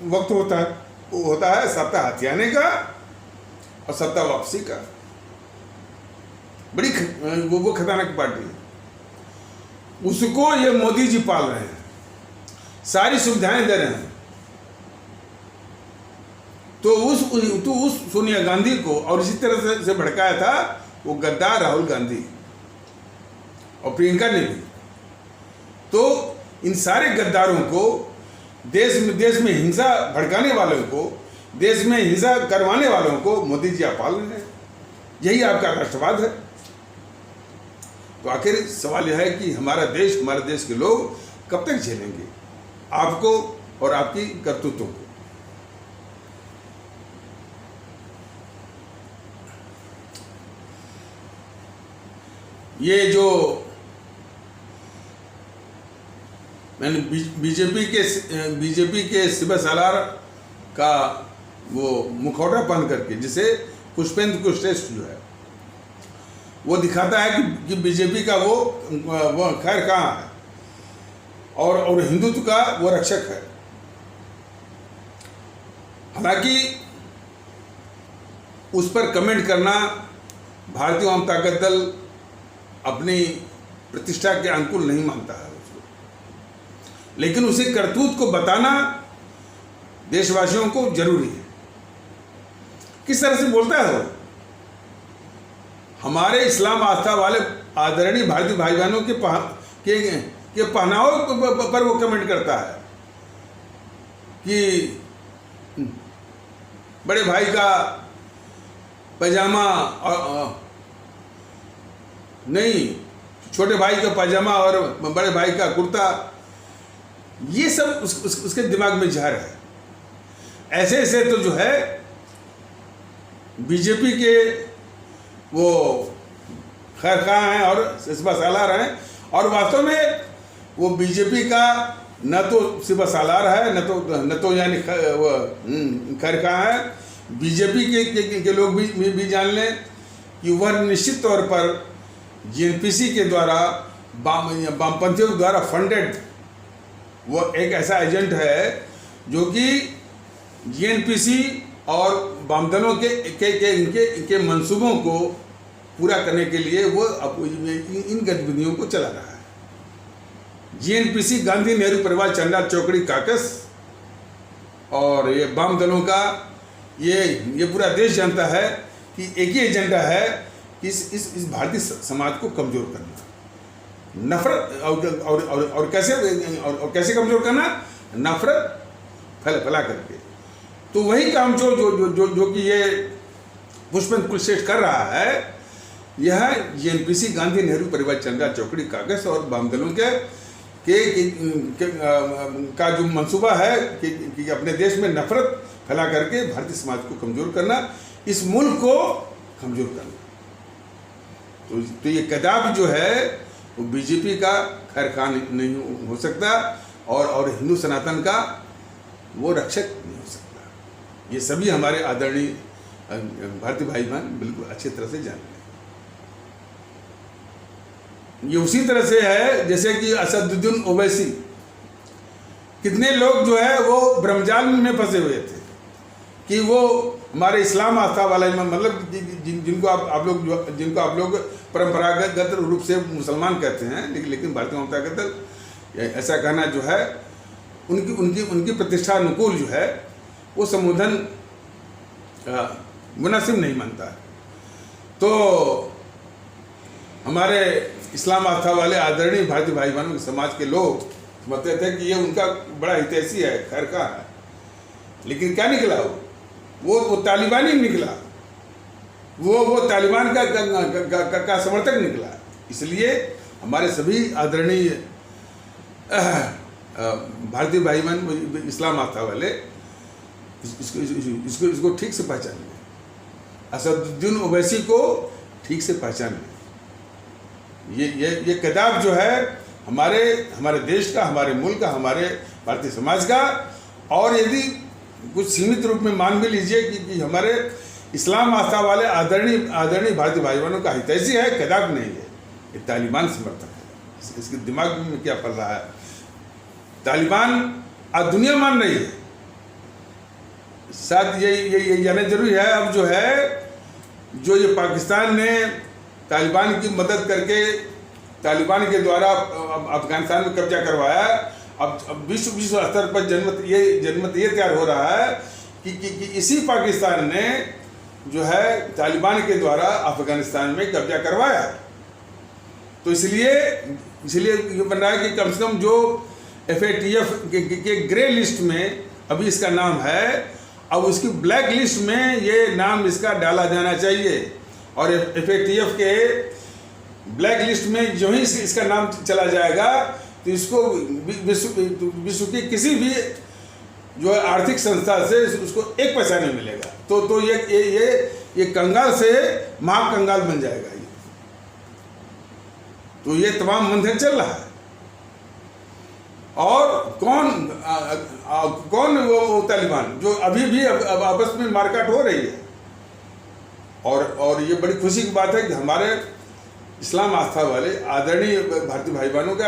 वक्त होता है सत्ता हथियाने का और सत्ता वापसी का। बड़ी वो खतरनाक पार्टी है, उसको ये मोदी जी पाल रहे हैं, सारी सुविधाएं दे रहे हैं। तो उस सोनिया गांधी को और इसी तरह से भड़काया था वो गद्दार राहुल गांधी और प्रियंका ने भी। तो इन सारे गद्दारों को, देश में हिंसा भड़काने वालों को, देश में हिंसा करवाने वालों को मोदी जी आप पाल रहे हैं। यही आपका राष्ट्रवाद है। तो आखिर सवाल यह है कि हमारे देश के लोग कब तक झेलेंगे आपको और आपकी करतूतों को। ये जो मैंने बीजेपी के शिव सालार का वो मुखौटा पहन करके, जिसे पुष्पेंद्र कुशरेष्ठ जो है वो दिखाता है कि बीजेपी का वो खैर कहाँ है और हिंदुत्व का वो रक्षक है। हालांकि उस पर कमेंट करना भारतीय आम ताकत दल अपनी प्रतिष्ठा के अनुकूल नहीं मानता है उसको, लेकिन उसे करतूत को बताना देशवासियों को जरूरी है। किस तरह से बोलता है वो? हमारे इस्लाम आस्था वाले आदरणीय भारतीय भाई बहनों के पहनावे पर वो कमेंट करता है कि बड़े भाई का पैजामा नहीं, छोटे भाई का पैजामा और बड़े भाई का कुर्ता, ये सब उसके दिमाग में जहर है। ऐसे तो जो है बीजेपी के वो खैरखा हैं और सिपा सालार हैं, और वास्तव में वो बीजेपी का न तो सिपा सालार है न तो यानी वो खैरखा है। बीजेपी के लोग भी जान लें कि वह निश्चित तौर पर जीएनपीसी के द्वारा वामपंथियों द्वारा फंडेड वो एक ऐसा एजेंट है जो कि जीएनपीसी और वामदलों के मंसूबों को पूरा करने के लिए वो इन गतिविधियों को चला रहा है। जीएनपीसी गांधी नेहरू परिवार चंडाल चौकड़ी काकस और ये वाम दलों का ये पूरा देश जानता है कि एक ही एजेंडा है कि इस भारतीय समाज को कमजोर करना, नफरत और कैसे कमजोर करना, नफरत फैला करके। तो वही काम जो कि ये पुष्पेंद्र कुशरेष्ठ कर रहा है, यह जीएनपीसी गांधी नेहरू परिवार चंद्रा चौकड़ी कागज और वाम दलों का जो मंसूबा है कि अपने देश में नफरत फैला करके भारतीय समाज को कमजोर करना, इस मुल्क को कमजोर करना। तो ये कदापि जो है वो बीजेपी का खैरखा नहीं हो सकता और हिंदू सनातन का वो रक्षक नहीं हो सकता। ये सभी हमारे आदरणीय भारतीय भाई बहन बिल्कुल अच्छी तरह से जानते हैं। ये उसी तरह से है जैसे कि असदुद्दीन ओवैसी, कितने लोग जो है वो ब्रह्मजाल में फंसे हुए थे कि वो हमारे इस्लाम आस्था वाला मतलब जिनको आप लोग परंपरागत रूप से मुसलमान कहते हैं, लेकिन भारतीय जनता दल ऐसा कहना जो है उनकी प्रतिष्ठा अनुकूल जो है वो संबोधन मुनासिब नहीं मानता है। तो हमारे इस्लाम आस्था वाले आदरणीय भारतीय भाई बहनों के समाज के लोग समझते थे कि ये उनका बड़ा हितैषी है, खैरखा है, लेकिन क्या निकला वो तालिबानी निकला। वो तालिबान का समर्थक निकला। इसलिए हमारे सभी आदरणीय भारतीय भाई बहन इस्लाम आस्था वाले इसको ठीक से पहचानें, असदुद्दीन ओवैसी को ठीक से पहचानें। ये किताब जो है हमारे देश का, हमारे मुल्क का, हमारे भारतीय समाज का, और यदि कुछ सीमित रूप में मान भी लीजिए कि हमारे इस्लाम आस्था वाले आदरणीय भारतीय भाई बहनों का हितैषी है, किताब नहीं है, ये तालिबान समर्थक है। इसके दिमाग में क्या पड़ रहा है? तालिबान आज दुनिया मान रही है। साथ ये जाना जरूरी है अब जो ये पाकिस्तान ने तालिबान की मदद करके तालिबान के द्वारा अफगानिस्तान में कब्जा करवाया, अब विश्व स्तर पर जनमत ये तैयार हो रहा है कि इसी पाकिस्तान ने जो है तालिबान के द्वारा अफगानिस्तान में कब्जा करवाया। तो इसलिए ये बन रहा है कि कम से कम जो FATF के ग्रे लिस्ट में अभी इसका नाम है, अब उसकी ब्लैक लिस्ट में ये नाम इसका डाला जाना चाहिए। और FATF के ब्लैक लिस्ट में जो ही इसका नाम चला जाएगा तो इसको विश्व की किसी भी जो है आर्थिक संस्था से उसको एक पैसा नहीं मिलेगा। तो ये कंगाल से महाकंगाल बन जाएगा। ये तो ये तमाम मंथन चल रहा है। और कौन वो तालिबान जो अभी भी अब आपस में मारकाट हो रही है। और ये बड़ी खुशी की बात है कि हमारे इस्लाम आस्था वाले आदरणीय भारतीय भाई बहनों का,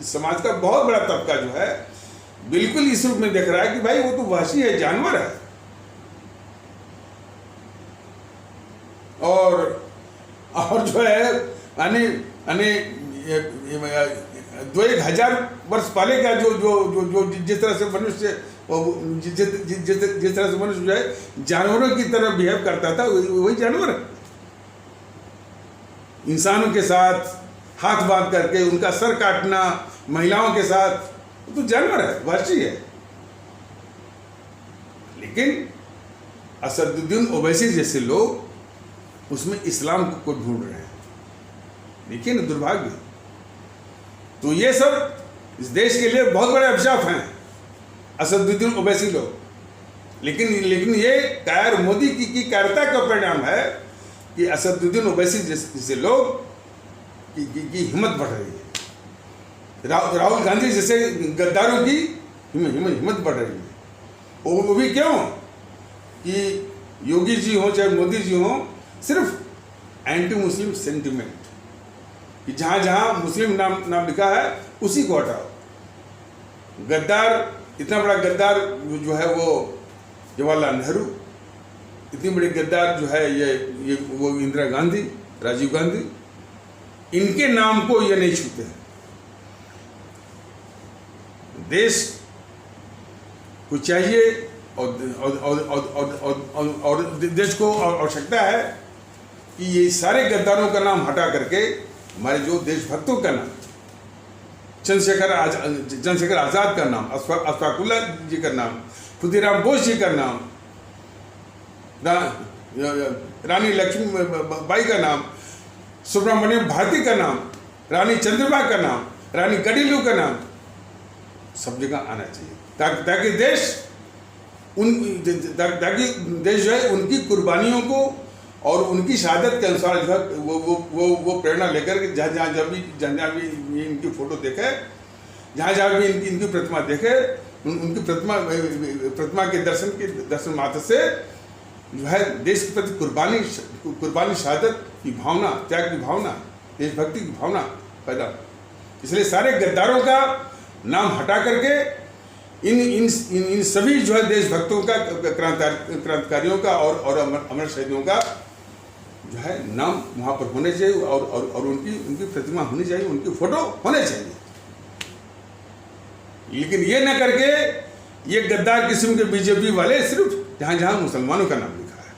समाज का बहुत बड़ा तबका जो है बिल्कुल इस रूप में देख रहा है कि भाई वो तो वहशी है, जानवर है। और जो है यानी 2-1000 वर्ष पहले का जो जिस तरह से मनुष्य जिस तरह से मनुष्य जो है जानवरों की तरह बिहेव करता था, वही जानवर है। इंसानों के साथ हाथ बांध करके उनका सर काटना, महिलाओं के साथ, तो जानवर है, वहशी है। लेकिन असदुद्दीन ओवैसी जैसे लोग उसमें इस्लाम को ढूंढ रहे हैं। देखिए ना दुर्भाग्य। तो ये सब इस देश के लिए बहुत बड़े अभिशाप हैं असदुद्दीन ओवैसी लोग। लेकिन ये कायर मोदी की कायरता का परिणाम है कि असदुद्दीन ओवैसी जैसे लोग की हिम्मत बढ़ रही है। राहुल गांधी जैसे गद्दारों की हिम्मत बढ़ रही है। वो भी क्यों कि योगी जी हो चाहे मोदी जी हो, सिर्फ एंटी मुस्लिम सेंटिमेंट कि जहाँ मुस्लिम नाम लिखा है उसी को हटाओ। गद्दार, इतना बड़ा गद्दार जो है वो जवाहरलाल नेहरू, इतनी बड़ी गद्दार जो है ये वो इंदिरा गांधी, राजीव गांधी, इनके नाम को ये नहीं छूते हैं। देश को चाहिए और देश को आवश्यकता है कि ये सारे गद्दारों का नाम हटा करके हमारे जो देशभक्तों का नाम, चंद्रशेखर आज़ाद का नाम, अशफाकुल्लाह जी का नाम, खुदीराम बोस जी का नाम, रानी लक्ष्मीबाई का नाम, सुब्रमण्यम भारती का नाम, रानी चंद्रबा का नाम, रानी गडिलू का नाम सब जगह आना चाहिए ताकि देश जो है उनकी कुर्बानियों को और उनकी शहादत के अनुसार जो है वो प्रेरणा लेकर के जहाँ भी इनकी फोटो देखे, जहाँ भी इनकी प्रतिमा देखे, उनकी प्रतिमा के दर्शन मात्र से जो है देश के प्रति कुर्बानी शहादत की भावना, त्याग की भावना, देशभक्ति की भावना पैदा। इसलिए सारे गद्दारों का नाम हटा करके इन सभी जो है देशभक्तों का, क्रांतिकारियों का और अमर शहीदों का जो है नाम वहाँ पर होने चाहिए और उनकी प्रतिमा होनी चाहिए, उनकी फोटो होने चाहिए। लेकिन ये न करके ये गद्दार किस्म के बीजेपी वाले सिर्फ जहाँ मुसलमानों का नाम लिखा है।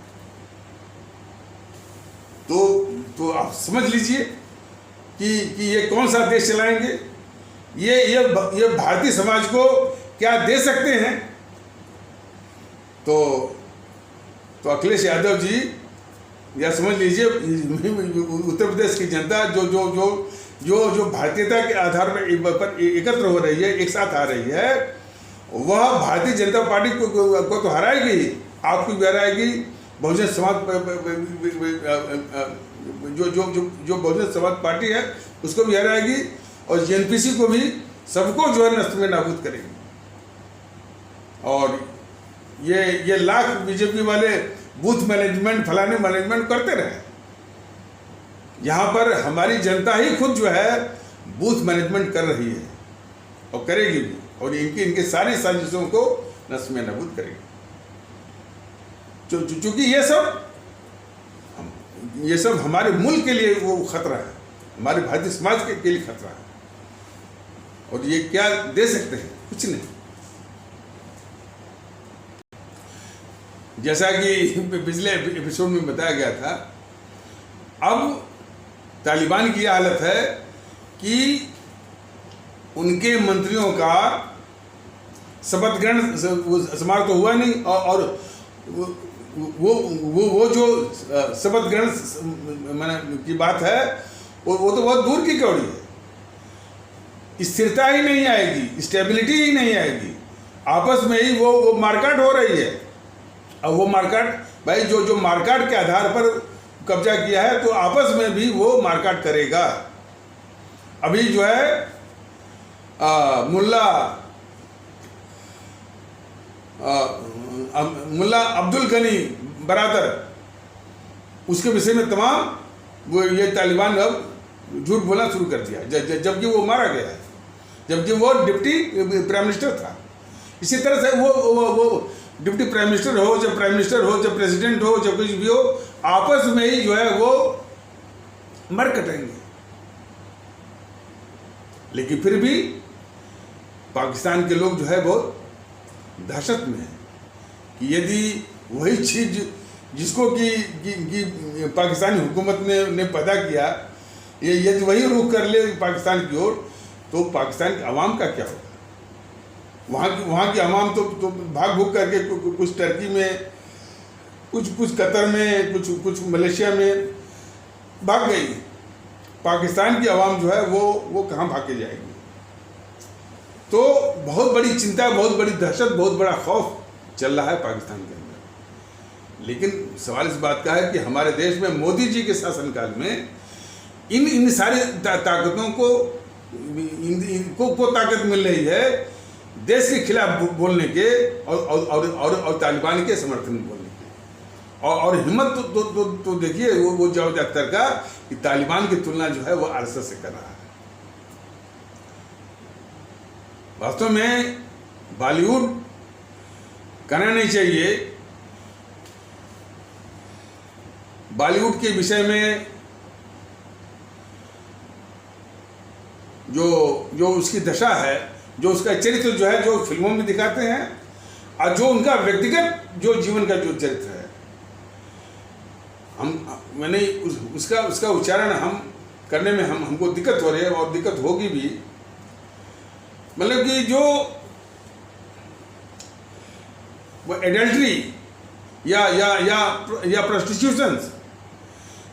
तो आप समझ लीजिए कि ये कौन सा देश चलाएंगे, ये भारतीय समाज को क्या दे सकते हैं। तो अखिलेश यादव जी या समझ लीजिए उत्तर प्रदेश की जनता जो जो जो जो जो भारतीयता के आधार पर एकत्र हो रही है, एक साथ आ रही है, वह भारतीय जनता पार्टी को तो हराएगी, आपको भी हराएगी, बहुजन समाज जो जो जो जो बहुजन समाज पार्टी है उसको भी हराएगी, और जेएनपीसी को भी, सबको जो है नष्ट में नाबूद करेगी। और ये लाख बीजेपी वाले बूथ मैनेजमेंट, फलाने मैनेजमेंट करते रहे, यहाँ पर हमारी जनता ही खुद जो है बूथ मैनेजमेंट कर रही है और करेगी भी, और इनके सारी साजिशों को नष्ट में नाबूद करेगी। चूंकि ये सब हमारे मुल्क के लिए वो खतरा है, हमारे भारतीय समाज के लिए खतरा है, और ये क्या दे सकते हैं? कुछ नहीं। जैसा कि पिछले एपिसोड में बताया गया था, अब तालिबान की हालत है कि उनके मंत्रियों का शपथ ग्रहण समारोह तो हुआ नहीं, और वो जो शपथ ग्रहण की बात है वो तो बहुत दूर की कौड़ी है। स्थिरता ही नहीं आएगी, स्टेबिलिटी ही नहीं आएगी, आपस में ही वो मारकाट हो रही है। अब वो मारकाट, भाई जो मारकाट के आधार पर कब्जा किया है, तो आपस में भी वो मारकाट करेगा। अभी जो है मुल्ला अब्दुल गनी बरादर, उसके विषय में तमाम वो ये तालिबान अब झूठ बोलना शुरू कर दिया, जबकि वो मारा गया है, जबकि वो डिप्टी प्राइम मिनिस्टर था। इसी तरह से वो डिप्टी प्राइम मिनिस्टर हो, जब प्राइम मिनिस्टर हो, जब प्रेसिडेंट हो, जब कुछ भी हो, आपस में ही जो है वो मर कटेंगे। लेकिन फिर भी पाकिस्तान के लोग जो है बहुत दहशत में है कि यदि वही चीज जिसको कि पाकिस्तानी हुकूमत ने पैदा किया, ये यदि वही रुख कर ले पाकिस्तान की ओर, तो पाकिस्तान की आवाम का क्या होगा? वहाँ की आवाम तो भाग भूग करके कुछ टर्की में, कुछ कतर में, कुछ मलेशिया में भाग गई। पाकिस्तान की आवाम जो है वो कहाँ भाग के जाएगी? तो बहुत बड़ी चिंता, बहुत बड़ी दहशत, बहुत बड़ा खौफ चल रहा है पाकिस्तान के अंदर। लेकिन सवाल इस बात का है कि हमारे देश में मोदी जी के शासनकाल में इन सारी ताकतों को ताकत मिल रही है देश के खिलाफ बोलने के और तालिबान के समर्थन में बोलने के। और हिम्मत तो देखिए वो जावेद अख्तर का, कि तालिबान की तुलना जो है वो आरएसएस से कर रहा है। वास्तव में बॉलीवुड कहना नहीं चाहिए, बॉलीवुड के विषय में जो उसकी दशा है, जो उसका चरित्र जो है, जो फिल्मों में दिखाते हैं, और जो उनका व्यक्तिगत जो जीवन का जो चरित्र है, मैंने उसका उच्चारण हम करने में हमको दिक्कत हो रही है, और दिक्कत होगी भी। मतलब कि जो वो एडल्ट्री या प्रोस्टिट्यूशन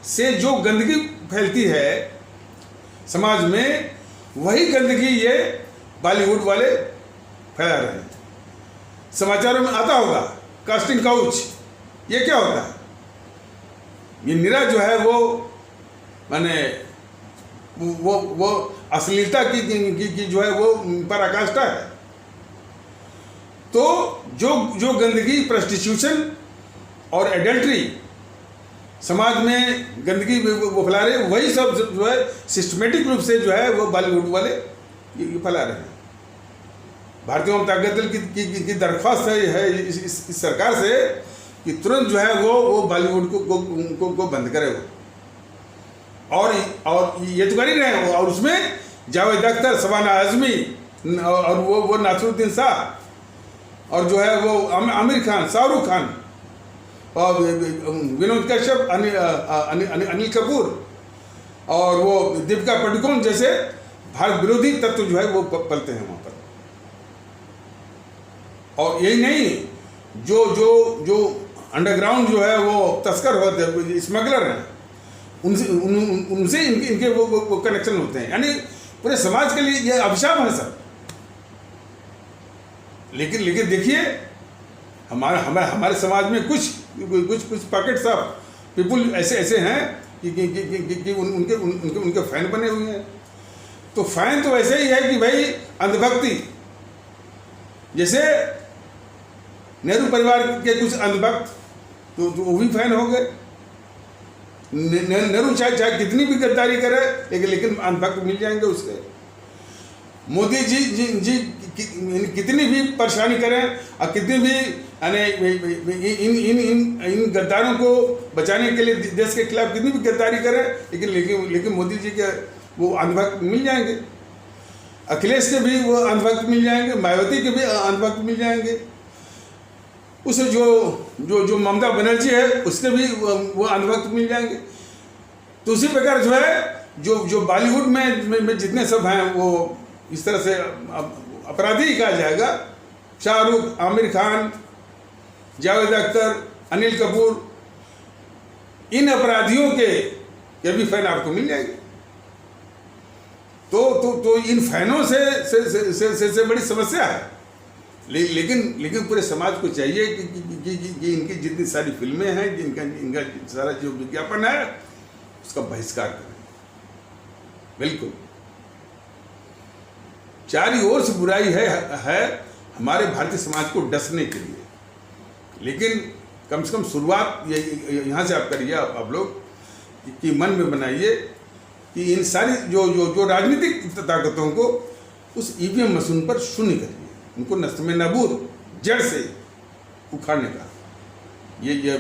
से जो गंदगी फैलती है समाज में, वही गंदगी ये बॉलीवुड वाले फैला रहे हैं। समाचारों में आता होगा कास्टिंग काउच, ये क्या होता है? ये निरा जो है वो माने वो अश्लीलता की जो है वो पराकाष्ठा है। तो जो गंदगी, प्रोस्टिट्यूशन और एडल्ट्री समाज में गंदगी वो फैला रहे, वही सब जो है सिस्टमेटिक रूप से जो है वो बॉलीवुड वाले ये फैला रहे हैं। भारतीय जनता दल की दरख्वास्त है इस सरकार से कि तुरंत जो है वो बॉलीवुड को बंद करे वो। और ये तो कर ही रहे हैं, और उसमें जावेद अख्तर, शबाना आजमी और वो नासिरुद्दीन शाह, और जो है वो आमिर खान, शाहरुख खान, और विनोद कश्यप, अनिल कपूर, और वो दीपिका पादुकोण जैसे भारत विरोधी तत्व जो है वो पलते हैं वहाँ पर। और यही नहीं, जो अंडरग्राउंड जो है वो तस्कर होते हैं, स्मगलर हैं, उनसे इनके वो कनेक्शन होते हैं। यानी पूरे समाज के लिए ये अभिशाप है सर। लेकिन देखिए हमारे समाज में कुछ पॉकेट्स ऑफ पीपुल ऐसे हैं कि उनके फैन बने हुए हैं। तो फैन तो ऐसे ही है कि भाई अंधभक्ति, जैसे नेहरू परिवार के कुछ अंधभक्त तो वो भी फैन हो गए। नेहरू चाहे कितनी भी गद्दारी करे लेकिन अंधभक्त मिल जाएंगे उसके। मोदी जी कितनी भी परेशानी करें और कितनी भी इन गद्दारों को बचाने के लिए देश के खिलाफ कितनी भी गद्दारी करें लेकिन मोदी जी के वो अंधभक्त मिल जाएंगे। अखिलेश के भी वो अंधभक्त मिल जाएंगे, मायावती के भी अंधभक्त मिल जाएंगे, उसे जो ममता बनर्जी है उसके भी वो अंधभक्त मिल जाएंगे। तो उसी प्रकार जो है जो बॉलीवुड में जितने सब हैं वो इस तरह से अपराधी कहा जाएगा। शाहरुख, आमिर खान, जावेद अख्तर, अनिल कपूर, इन अपराधियों के भी फैन आपको मिल जाएंगे। तो इन फैनों से बड़ी समस्या है। लेकिन पूरे समाज को चाहिए कि इनकी जितनी सारी फिल्में हैं, इनका सारा जो विज्ञापन है उसका बहिष्कार करें। बिल्कुल चारों ओर से बुराई है हमारे भारतीय समाज को डसने के लिए। लेकिन कम से कम शुरुआत यहाँ से आप करिए, आप लोग कि मन में बनाइए कि इन सारी जो राजनीतिक ताकतों को उस ईवीएम मशीन पर शून्य करिए, उनको नष्ट में नाबूद जड़ से उखाड़ने का ये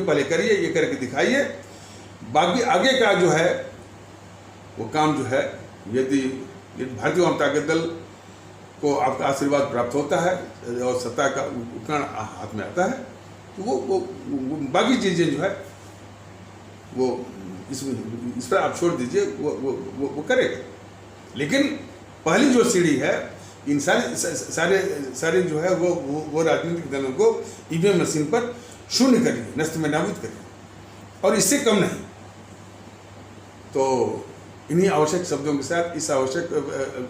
पहले करिए, ये करके दिखाइए। बाकी आगे का जो है वो काम जो है, यदि भारतीय जनता दल को आपका आशीर्वाद प्राप्त होता है और सत्ता का उपकरण हाथ में आता है तो वो बाकी चीज़ें जो है वो इस पर आप छोड़ दीजिए, वो करेगा। लेकिन पहली जो सीढ़ी है इन सारे जो है वो राजनीतिक दलों को ईवीएम मशीन पर शून्य करिए, नष्ट में नाबूद करिए, और इससे कम नहीं। तो इन्हीं आवश्यक शब्दों के साथ इस आवश्यक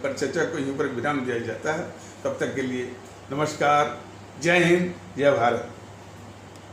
पर चर्चा को यहीं पर विराम दिया जाता है। तब तक के लिए नमस्कार, जय हिंद, जय भारत।